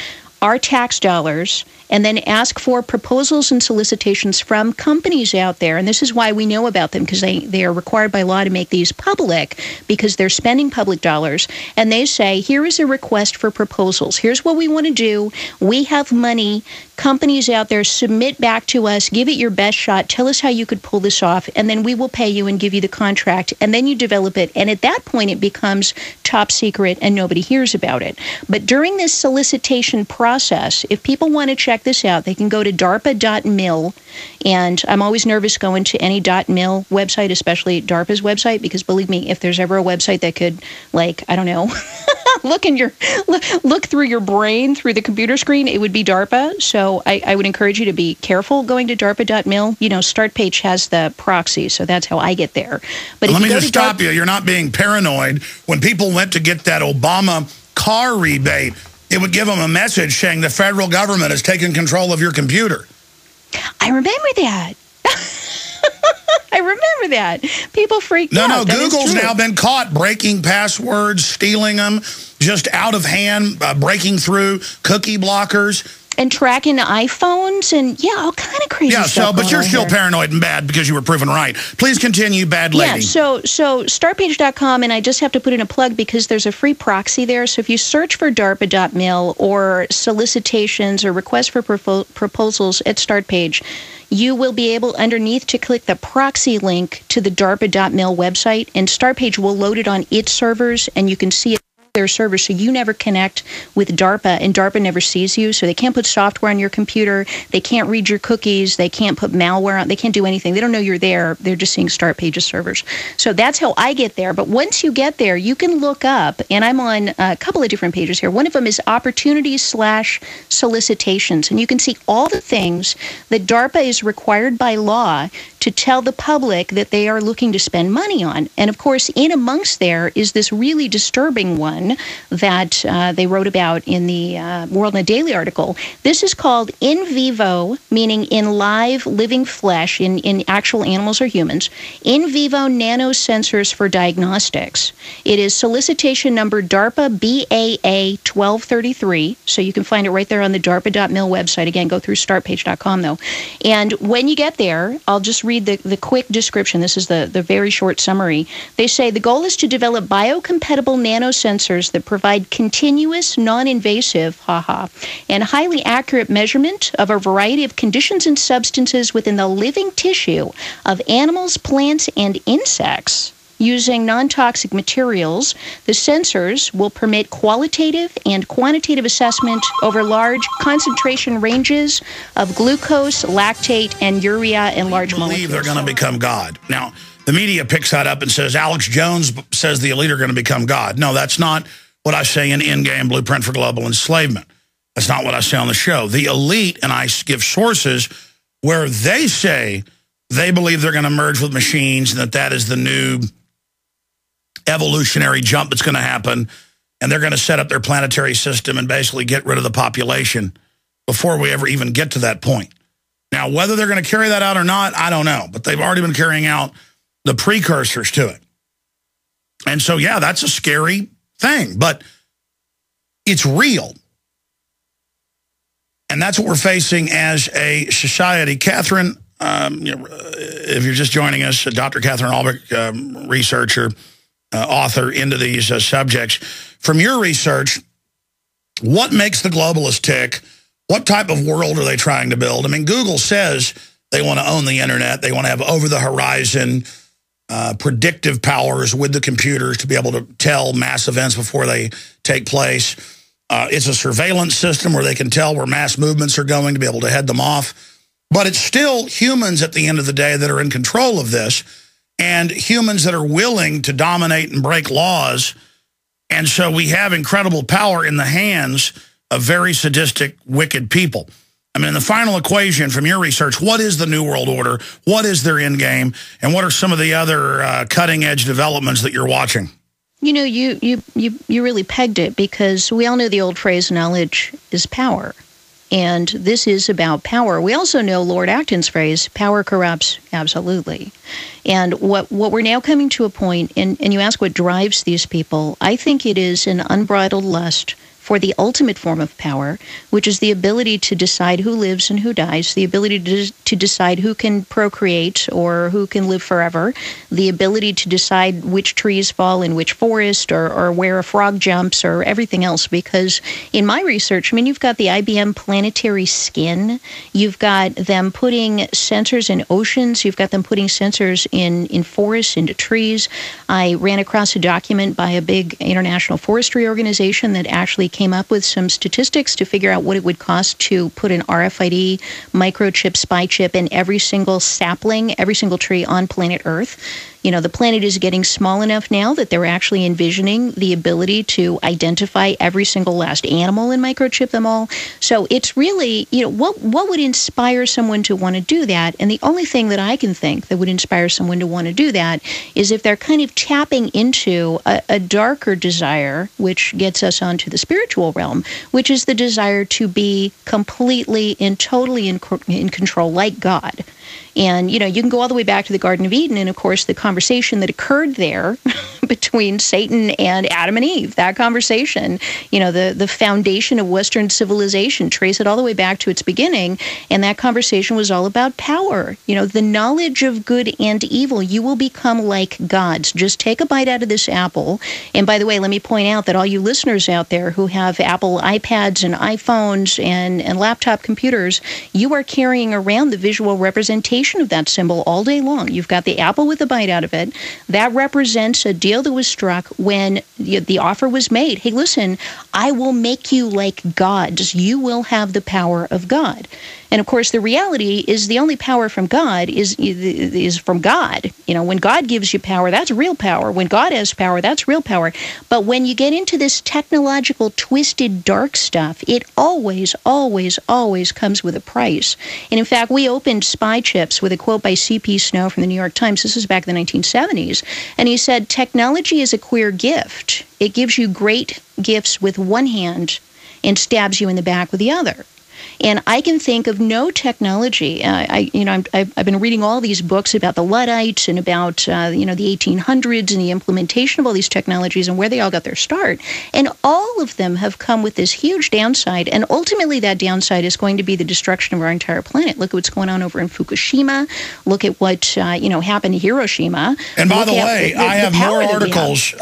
Speaker 8: our tax dollars and then ask for proposals and solicitations from companies out there. And this is why we know about them, because they are required by law to make these public because they're spending public dollars. And they say, here is a request for proposals. Here's what we want to do. We have money. Companies out there, submit back to us. Give it your best shot. Tell us how you could pull this off. And then we will pay you and give you the contract. And then you develop it. And at that point, it becomes top secret and nobody hears about it. But during this solicitation process, if people want to check this out, they can go to darpa.mil. And I'm always nervous going to any .mil website, especially DARPA's website, because believe me, if there's ever a website that could, like, I don't know, look through your brain through the computer screen, it would be DARPA. So I would encourage you to be careful going to darpa.mil. You know, StartPage has the proxy, so that's how I get there. But
Speaker 1: let me just stop you. You're not being paranoid. When people went to get that Obama car rebate, it would give them a message saying the federal government has taken control of your computer.
Speaker 8: I remember that. I remember that. People freaked out.
Speaker 1: No, Google's now been caught breaking passwords, stealing them, just out of hand, breaking through cookie blockers.
Speaker 8: And tracking iPhones and, yeah, all kind of crazy stuff.
Speaker 1: Yeah, but you're still paranoid and bad because you were proven right. Please continue, bad lady.
Speaker 8: Yeah, so startpage.com, and I just have to put in a plug because there's a free proxy there. So if you search for darpa.mil or solicitations or requests for proposals at StartPage, you will be able underneath to click the proxy link to the darpa.mil website, and StartPage will load it on its servers, and you can see it their servers, so you never connect with DARPA, and DARPA never sees you, so they can't put software on your computer, they can't read your cookies, they can't put malware on, they can't do anything. They don't know you're there. They're just seeing StartPage's servers. So that's how I get there. But once you get there, you can look up, and I'm on a couple of different pages here. One of them is opportunities/solicitations, and you can see all the things that DARPA is required by law to tell the public that they are looking to spend money on. And of course, in amongst there is this really disturbing one, one that they wrote about in the World in a Daily article. This is called in vivo, meaning in live, living flesh, in actual animals or humans, in vivo nanosensors for diagnostics. It is solicitation number DARPA BAA 1233, so you can find it right there on the DARPA.mil website. Again, go through startpage.com, though. And when you get there, I'll just read the quick description. This is the very short summary. They say the goal is to develop biocompatible nanosensors that provide continuous, non-invasive, and highly accurate measurement of a variety of conditions and substances within the living tissue of animals, plants, and insects. Using non-toxic materials, the sensors will permit qualitative and quantitative assessment over large concentration ranges of glucose, lactate, and urea in large molecules.
Speaker 1: They're going to become God. Now, the media picks that up and says, Alex Jones says the elite are going to become God. No, that's not what I say in Endgame Blueprint for Global Enslavement. That's not what I say on the show. The elite, and I give sources where they say they believe they're going to merge with machines and that is the new evolutionary jump that's going to happen, and they're going to set up their planetary system and basically get rid of the population before we ever even get to that point. Now, whether they're going to carry that out or not, I don't know, but they've already been carrying out the precursors to it. And so, yeah, that's a scary thing, but it's real. And that's what we're facing as a society. Katherine, if you're just joining us, Dr. Katherine Albrecht, researcher, author into these subjects. From your research, what makes the globalists tick? What type of world are they trying to build? I mean, Google says they want to own the internet. They want to have over-the-horizon predictive powers with the computers to be able to tell mass events before they take place. It's a surveillance system where they can tell where mass movements are going to be able to head them off. But it's still humans at the end of the day that are in control of this, and humans that are willing to dominate and break laws. And so we have incredible power in the hands of very sadistic, wicked people. I mean, the final equation from your research, what is the New World Order? What is their end game? And what are some of the other cutting-edge developments that you're watching?
Speaker 8: You know, you really pegged it, because we all know the old phrase, knowledge is power. And this is about power. We also know Lord Acton's phrase, power corrupts absolutely. And what we're now coming to a point, and you ask what drives these people, I think it is an unbridled lust for the ultimate form of power, which is the ability to decide who lives and who dies, the ability to decide who can procreate or who can live forever, the ability to decide which trees fall in which forest, or where a frog jumps, or everything else. Because in my research, I mean, you've got the IBM planetary skin, you've got them putting sensors in oceans, you've got them putting sensors in forests, into trees. I ran across a document by a big international forestry organization that actually came up with some statistics to figure out what it would cost to put an RFID microchip, spy chip in every single sapling, every single tree on planet Earth. You know, the planet is getting small enough now that they're actually envisioning the ability to identify every single last animal and microchip them all. So it's really, you know, what would inspire someone to want to do that? And the only thing that I can think that would inspire someone to want to do that is if they're kind of tapping into a darker desire, which gets us onto the spiritual realm, which is the desire to be completely and totally in control, like God. And, you know, you can go all the way back to the Garden of Eden, and, of course, the conversation that occurred there between Satan and Adam and Eve, that conversation, you know, the foundation of Western civilization, trace it all the way back to its beginning, and that conversation was all about power. You know, the knowledge of good and evil, you will become like gods. Just take a bite out of this apple. And, by the way, let me point out that all you listeners out there who have Apple iPads and iPhones and laptop computers, you are carrying around the visual representation of that symbol all day long. You've got the apple with a bite out of it. That represents a deal that was struck when the offer was made. Hey, listen, I will make you like gods. You will have the power of God. And of course, the reality is the only power from God is from God. When God gives you power, that's real power. When God has power, that's real power. But when you get into this technological, twisted, dark stuff, it always, always, always comes with a price. And in fact, we opened Spy Chips with a quote by C.P. Snow from the New York Times. This is back in the 1970s. And he said, technology is a queer gift. It gives you great gifts with one hand and stabs you in the back with the other. And I can think of no technology. I've been reading all these books about the Luddites and about the 1800s and the implementation of all these technologies and where they all got their start. And all of them have come with this huge downside. And ultimately, that downside is going to be the destruction of our entire planet. Look at what's going on over in Fukushima. Look at what happened to Hiroshima.
Speaker 1: And by the way, I have more articles.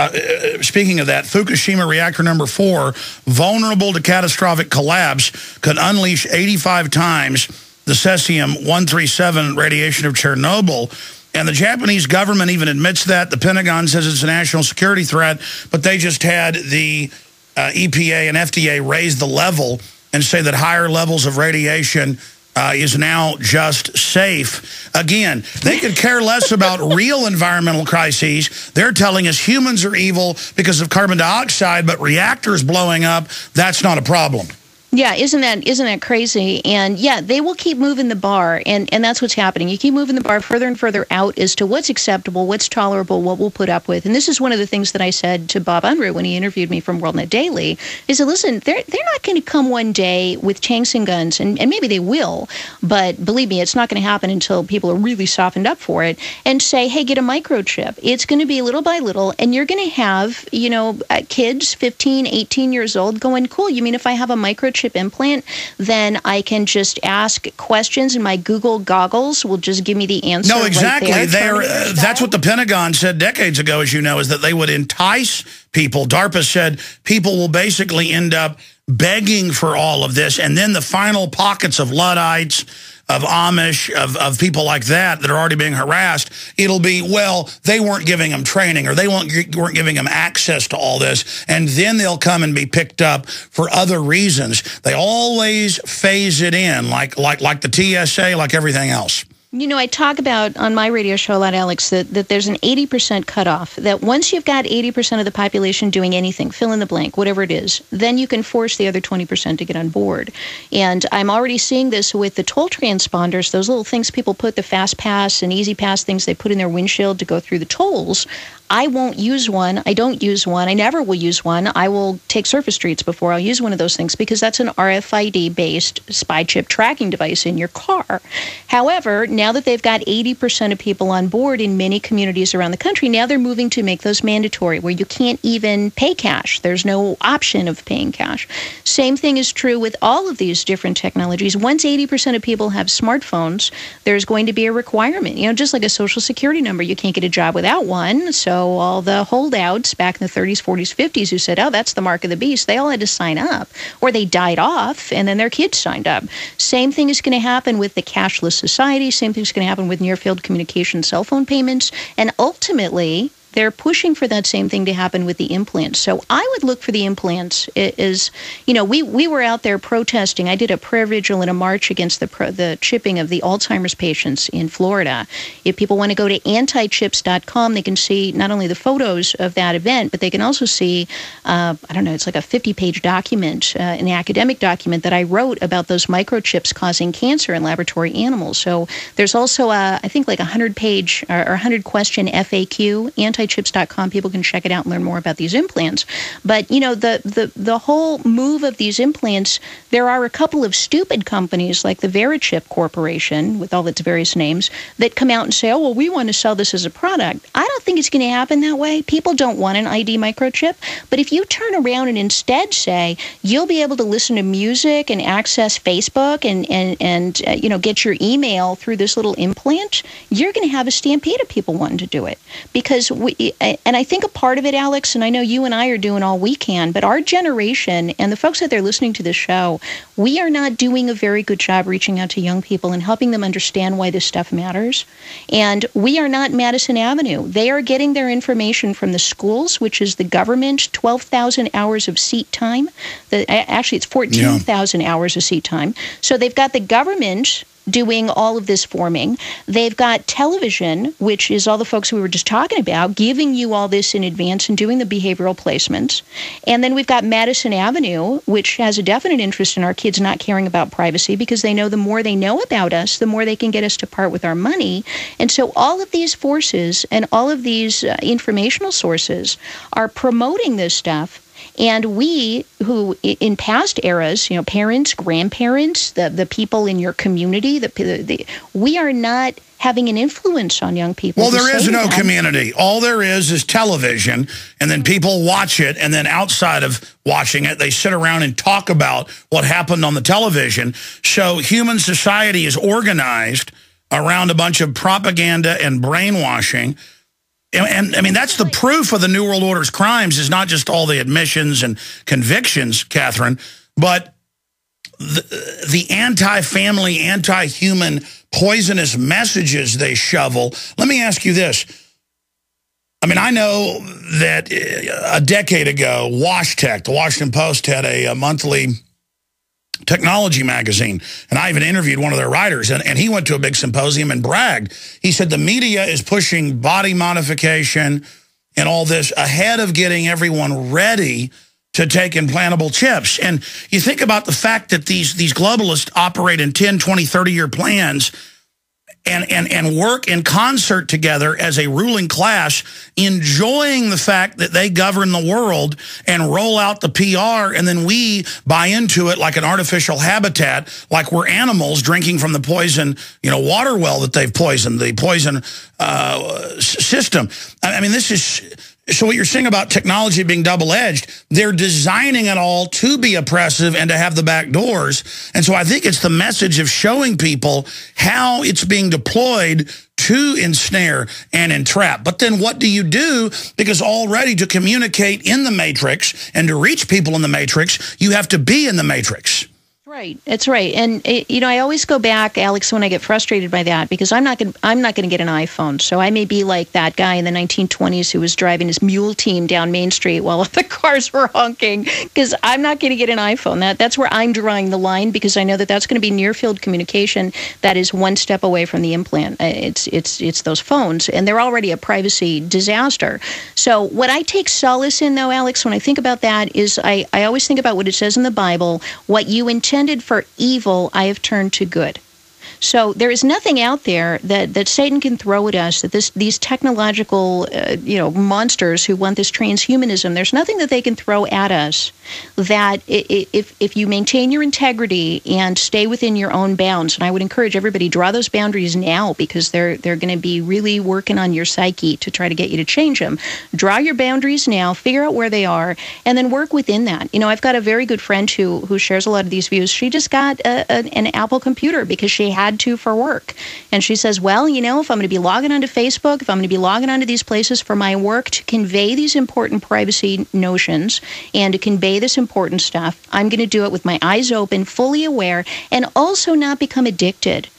Speaker 1: Speaking of that, Fukushima reactor number 4, vulnerable to catastrophic collapse, could unleash 85 times the cesium-137 radiation of Chernobyl. And the Japanese government even admits that. The Pentagon says it's a national security threat, but they just had the EPA and FDA raise the level and say that higher levels of radiation is now just safe. Again, they could care less about real environmental crises. They're telling us humans are evil because of carbon dioxide, but reactors blowing up, that's not a problem.
Speaker 8: Yeah, isn't that crazy? And yeah, they will keep moving the bar, and that's what's happening. You keep moving the bar further and further out as to what's acceptable, what's tolerable, what we'll put up with. And this is one of the things that I said to Bob Unruh when he interviewed me from WorldNet Daily, is that, listen, they're not going to come one day with tanks and guns, and maybe they will, but believe me, it's not going to happen until people are really softened up for it, and say, hey, get a microchip. It's going to be little by little, and you're going to have, kids, 15, 18 years old, going, cool, you mean if I have a microchip implant, then I can just ask questions and my Google goggles will just give me the answer.
Speaker 1: No, exactly.
Speaker 8: Right there,
Speaker 1: that's what the Pentagon said decades ago, as you know, is that they would entice people. DARPA said people will basically end up begging for all of this, and then the final pockets of Luddites, of Amish, of people like that are already being harassed, it'll be, well, they weren't giving them training or they weren't giving them access to all this, and then they'll come and be picked up for other reasons. They always phase it in, like the TSA, like everything else.
Speaker 8: I talk about on my radio show a lot, Alex, that there's an 80% cutoff, that once you've got 80% of the population doing anything, fill in the blank, whatever it is, then you can force the other 20% to get on board. And I'm already seeing this with the toll transponders, those little things people put, the Fast Pass and Easy Pass things they put in their windshield to go through the tolls. I won't use one. I don't use one. I never will use one. I will take surface streets before I'll use one of those things because that's an RFID-based spy chip tracking device in your car. However, now that they've got 80% of people on board in many communities around the country, now they're moving to make those mandatory where you can't even pay cash. There's no option of paying cash. Same thing is true with all of these different technologies. Once 80% of people have smartphones, there's going to be a requirement. Just like a social security number, you can't get a job without one. So all the holdouts back in the 30s, 40s, 50s who said, oh, that's the mark of the beast, they all had to sign up, or they died off, and then their kids signed up. Same thing is going to happen with the cashless society. Same thing is going to happen with near-field communication cell phone payments. And ultimately, they're pushing for that same thing to happen with the implants. So I would look for the implants. We were out there protesting. I did a prayer vigil and a march against the chipping of the Alzheimer's patients in Florida. If people want to go to antichips.com, they can see not only the photos of that event, but they can also see, it's like a 50-page document, an academic document that I wrote about those microchips causing cancer in laboratory animals. So there's also, I think, like a 100-page or 100-question FAQ, antichips.com. People can check it out and learn more about these implants. But, the whole move of these implants, there are a couple of stupid companies like the Verichip Corporation, with all its various names, that come out and say, oh, well, we want to sell this as a product. I don't think it's going to happen that way. People don't want an ID microchip. But if you turn around and instead say, you'll be able to listen to music and access Facebook and get your email through this little implant, you're going to have a stampede of people wanting to do it. Because and I think a part of it, Alex, and I know you and I are doing all we can, but our generation and the folks out there listening to this show, we are not doing a very good job reaching out to young people and helping them understand why this stuff matters. And we are not Madison Avenue. They are getting their information from the schools, which is the government, 12,000 hours of seat time. Actually, it's 14,000 hours of seat time. So they've got the government doing all of this forming. They've got television, which is all the folks we were just talking about, giving you all this in advance and doing the behavioral placements. And then we've got Madison Avenue, which has a definite interest in our kids not caring about privacy because they know the more they know about us, the more they can get us to part with our money. And so all of these forces and all of these informational sources are promoting this stuff. And we, who in past eras, parents, grandparents, the people in your community, we are not having an influence on young people.
Speaker 1: Well, there is no community. All there is television, and then people watch it, and then outside of watching it, they sit around and talk about what happened on the television. So human society is organized around a bunch of propaganda and brainwashing. And I mean, that's the proof of the New World Order's crimes, is not just all the admissions and convictions, Catherine, but the anti-family, anti-human, poisonous messages they shovel. Let me ask you this. I mean, I know that a decade ago, WashTech, the Washington Post, had a monthly technology magazine, and I even interviewed one of their writers, and he went to a big symposium and bragged. He said the media is pushing body modification and all this ahead of getting everyone ready to take implantable chips. And you think about the fact that these globalists operate in 10, 20, 30-year plans and work in concert together as a ruling class, enjoying the fact that they govern the world and roll out the PR, and then we buy into it like an artificial habitat, like we're animals drinking from the poison, water well that they've poisoned, the poison system. I mean, this is... So what you're saying about technology being double-edged, they're designing it all to be oppressive and to have the back doors. And so I think it's the message of showing people how it's being deployed to ensnare and entrap. But then what do you do? Because already to communicate in the matrix and to reach people in the matrix, you have to be in the matrix.
Speaker 8: Right, that's right, and I always go back, Alex, when I get frustrated by that, because I'm not going to get an iPhone, so I may be like that guy in the 1920s who was driving his mule team down Main Street while the cars were honking, because I'm not going to get an iPhone. That's where I'm drawing the line, because I know that that's going to be near-field communication that is one step away from the implant. It's those phones, and they're already a privacy disaster. So what I take solace in, though, Alex, when I think about that, is I always think about what it says in the Bible: what you intended for evil, I have turned to good. So there is nothing out there that Satan can throw at us, that these technological monsters who want this transhumanism, there's nothing that they can throw at us that if you maintain your integrity and stay within your own bounds, and I would encourage everybody, draw those boundaries now, because they're going to be really working on your psyche to try to get you to change them. Draw your boundaries now, figure out where they are, and then work within that. I've got a very good friend who shares a lot of these views. She just got an Apple computer because she had to for work. And she says, well, if I'm going to be logging onto Facebook, if I'm going to be logging onto these places for my work to convey these important privacy notions and to convey this important stuff, I'm going to do it with my eyes open, fully aware, and also not become addicted.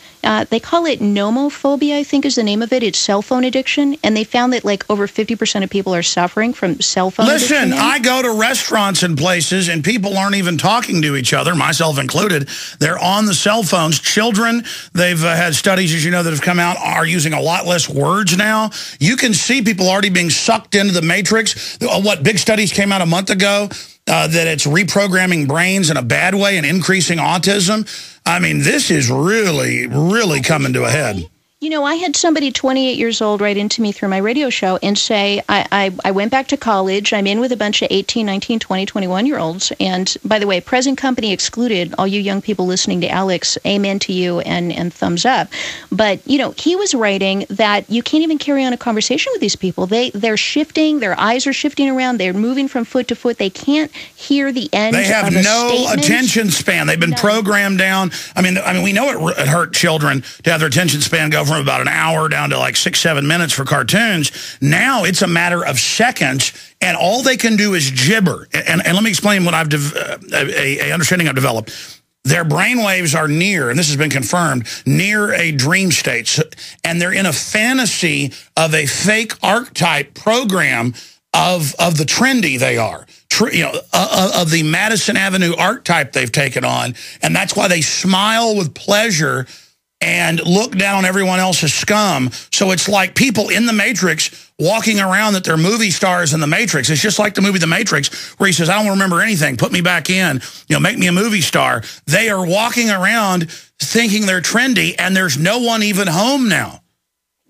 Speaker 8: They call it nomophobia, I think is the name of it. It's cell phone addiction. And they found that over 50% of people are suffering from cell phone addiction.
Speaker 1: Listen, I go to restaurants and places and people aren't even talking to each other, myself included. They're on the cell phones. Children, they've had studies, as you know, that have come out, are using a lot less words now. You can see people already being sucked into the matrix. What big studies came out a month ago? That it's reprogramming brains in a bad way and increasing autism. I mean, this is really, really coming to a head.
Speaker 8: I had somebody 28 years old write into me through my radio show and say, I went back to college. I'm in with a bunch of 18, 19, 20, 21-year-olds. And by the way, present company excluded. All you young people listening to Alex, amen to you and thumbs up. But, he was writing that you can't even carry on a conversation with these people. They're shifting. Their eyes are shifting around. They're moving from foot to foot. They can't hear the end of a statement. They have no
Speaker 1: attention span. They've been programmed down. I mean, we know it hurt children to have their attention span go from from about an hour down to like 6-7 minutes for cartoons. Now it's a matter of seconds, and all they can do is gibber. And let me explain what I've a understanding I've developed. Their brainwaves are near, and this has been confirmed, near a dream state. And they're in a fantasy of a fake archetype program of the trendy they are. Of the Madison Avenue archetype they've taken on. And that's why they smile with pleasure and look down on everyone else's scum. So it's like people in the Matrix walking around that they're movie stars in the Matrix. It's just like the movie The Matrix, where he says, I don't remember anything. Put me back in. Make me a movie star. They are walking around thinking they're trendy, and there's no one even home now.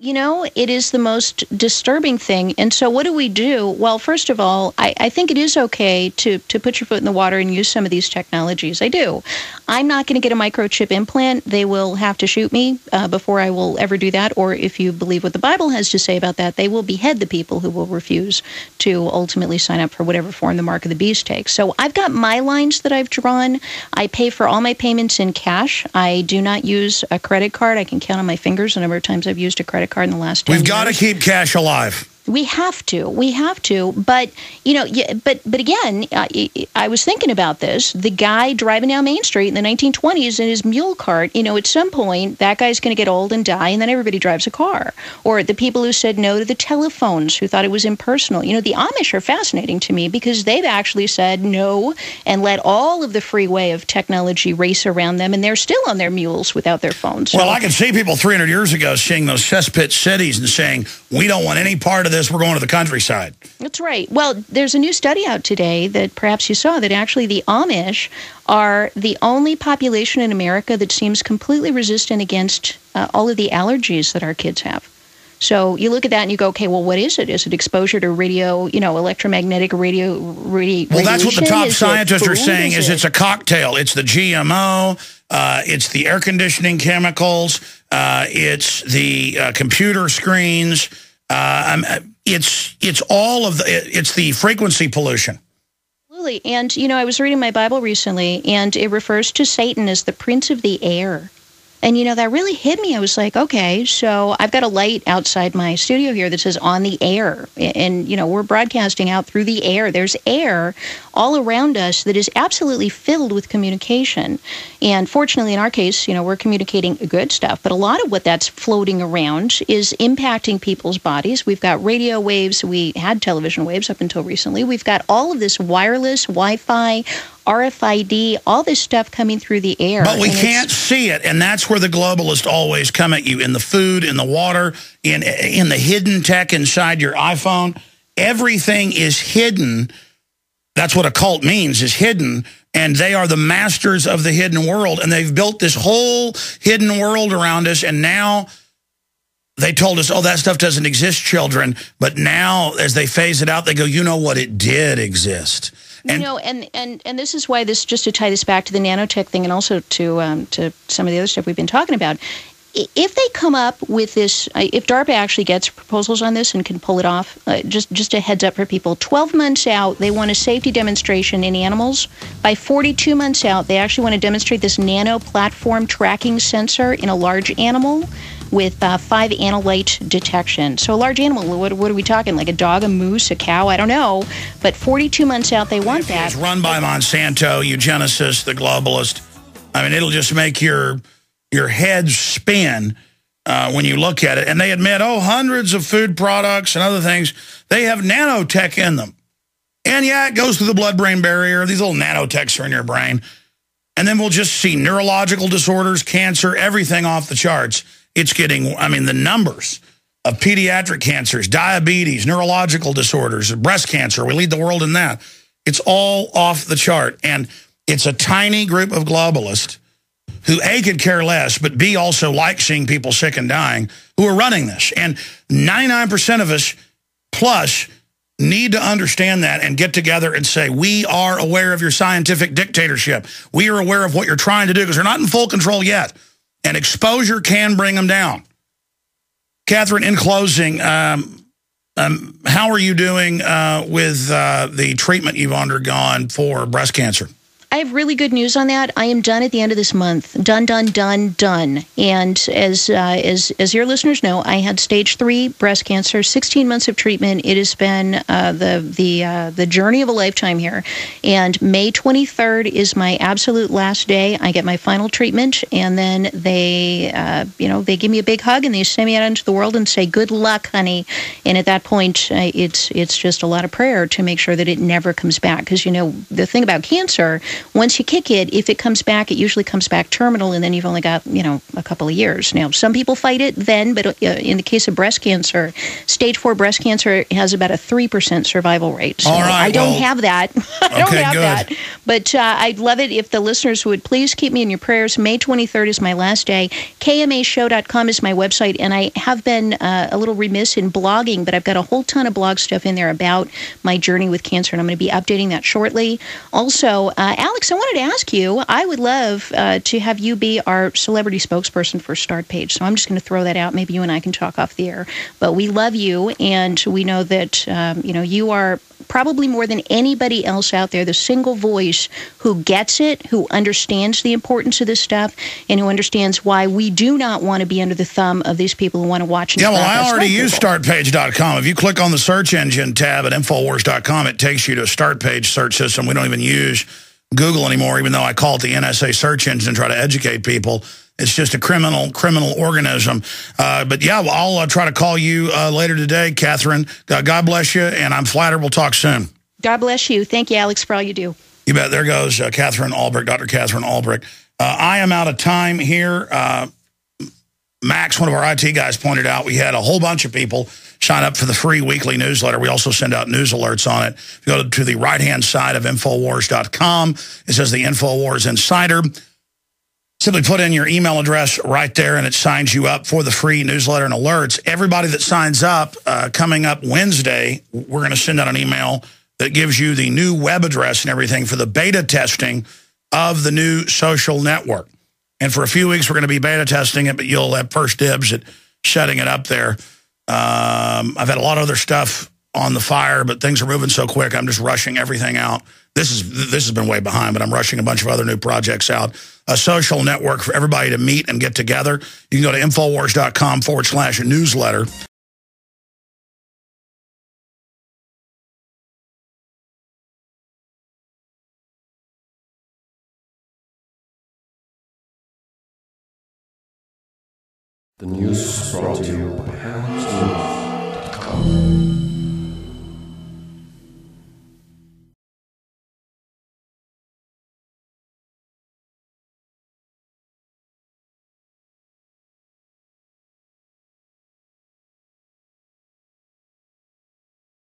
Speaker 8: It is the most disturbing thing. And so what do we do? Well, first of all, I think it is okay to put your foot in the water and use some of these technologies. I do. I'm not going to get a microchip implant. They will have to shoot me before I will ever do that. Or if you believe what the Bible has to say about that, they will behead the people who will refuse to ultimately sign up for whatever form the mark of the beast takes. So I've got my lines that I've drawn. I pay for all my payments in cash. I do not use a credit card. I can count on my fingers the number of times I've used a credit card in the last 10 years.
Speaker 1: We've got to keep cash alive.
Speaker 8: We have to. But, but again, I was thinking about this. The guy driving down Main Street in the 1920s in his mule cart, at some point, that guy's going to get old and die, and then everybody drives a car. Or the people who said no to the telephones, who thought it was impersonal. The Amish are fascinating to me because they've actually said no and let all of the freeway of technology race around them, and they're still on their mules without their phones. So,
Speaker 1: well, I can see people 300 years ago seeing those cesspit cities and saying, we don't want any part of this, we're going to the countryside.
Speaker 8: That's right. Well, there's a new study out today that perhaps you saw that actually the Amish are the only population in America that seems completely resistant against all of the allergies that our kids have. So you look at that and you go, okay, well, what is it? Is it exposure to radio, electromagnetic radiation?
Speaker 1: Well, that's what the top scientists are saying, is it's a cocktail. It's the GMO, it's the air conditioning chemicals, it's the computer screens, it's all of it's the frequency pollution.
Speaker 8: Absolutely. And, I was reading my Bible recently, and it refers to Satan as the prince of the air. And, that really hit me. I was like, okay, so I've got a light outside my studio here that says on the air. And, we're broadcasting out through the air. There's air all around us that is absolutely filled with communication. And fortunately, in our case, we're communicating good stuff. But a lot of what that's floating around is impacting people's bodies. We've got radio waves. We had television waves up until recently. We've got all of this wireless, Wi-Fi, RFID, all this stuff coming through the air.
Speaker 1: But we can't see it, and that's where the globalists always come at you, in the food, in the water, in the hidden tech inside your iPhone. Everything is hidden. That's what a cult means, is hidden, and they are the masters of the hidden world, and they've built this whole hidden world around us, and now they told us, oh, that stuff doesn't exist, children, but now as they phase it out, they go, you know what, it did exist.
Speaker 8: And this is why this, just to tie this back to the nanotech thing and also to some of the other stuff we've been talking about, if they come up with this, if DARPA actually gets proposals on this and can pull it off, just a heads up for people, 12 months out, they want a safety demonstration in animals. By 42 months out, they actually want to demonstrate this nano platform tracking sensor in a large animal with 5 analyte detection. So a large animal, what are we talking, like a dog, a moose, a cow? I don't know. But 42 months out, they want that.
Speaker 1: It's run by Monsanto, eugenicists, the globalist. I mean, it'll just make your head spin when you look at it. And they admit, hundreds of food products and other things, they have nanotech in them. And yeah, it goes through the blood-brain barrier. These little nanotechs are in your brain. And then we'll just see neurological disorders, cancer, everything off the charts. It's getting, the numbers of pediatric cancers, diabetes, neurological disorders, breast cancer. We lead the world in that. It's all off the chart. And it's a tiny group of globalists who, A, could care less, but B, also like seeing people sick and dying, who are running this. And 99% of us plus need to understand that and get together and say, we are aware of your scientific dictatorship. We are aware of what you're trying to do, because they're not in full control yet. And exposure can bring them down. Katherine, in closing, how are you doing with the treatment you've undergone for breast cancer?
Speaker 8: I have really good news on that. I am done at the end of this month. Done. And as your listeners know, I had stage 3 breast cancer, 16 months of treatment. It has been the journey of a lifetime here. And May 23rd is my absolute last day. I get my final treatment, and then they give me a big hug and they send me out into the world and say, "Good luck, honey." And at that point, it's just a lot of prayer to make sure that it never comes back. Because the thing about cancer, once you kick it, if it comes back, it usually comes back terminal, and then you've only got, a couple of years. Now, some people fight it then, but in the case of breast cancer, stage 4 breast cancer has about a 3% survival rate. So
Speaker 1: all right,
Speaker 8: I don't have that. I don't have that. But I'd love it if the listeners would please keep me in your prayers. May 23rd is my last day. KMAshow.com is my website, and I have been a little remiss in blogging, but I've got a whole ton of blog stuff in there about my journey with cancer, and I'm going to be updating that shortly. Also, Alex, I wanted to ask you, I would love to have you be our celebrity spokesperson for Start Page. So I'm just going to throw that out. Maybe you and I can talk off the air. But we love you, and we know that you are probably more than anybody else out there, the single voice who gets it, who understands the importance of this stuff, and who understands why we do not want to be under the thumb of these people who want to watch.
Speaker 1: Yeah, well, I already use startpage.com. If you click on the search engine tab at Infowars.com, it takes you to a Start Page search system. We don't even use Google anymore, even though I call it the NSA search engine and try to educate people. It's just a criminal organism. But yeah, well, I'll try to call you later today, Catherine. God bless you, and I'm flattered. We'll talk soon.
Speaker 8: God bless you. Thank you, Alex, for all you do.
Speaker 1: You bet. There goes Katherine Albrecht, Dr. Katherine Albrecht. I am out of time here. Max, one of our IT guys, pointed out we had a whole bunch of people sign up for the free weekly newsletter. We also send out news alerts on it. If you go to the right-hand side of Infowars.com, it says the Infowars Insider. Simply put in your email address right there, and it signs you up for the free newsletter and alerts. Everybody that signs up, coming up Wednesday, we're going to send out an email that gives you the new web address and everything for the beta testing of the new social network. And for a few weeks, we're going to be beta testing it, but you'll have first dibs at setting it up there. I've had a lot of other stuff on the fire, but things are moving so quick, I'm just rushing everything out. This has been way behind, but I'm rushing a bunch of other new projects out. A social network for everybody to meet and get together. You can go to Infowars.com/newsletter.
Speaker 9: The news brought to you by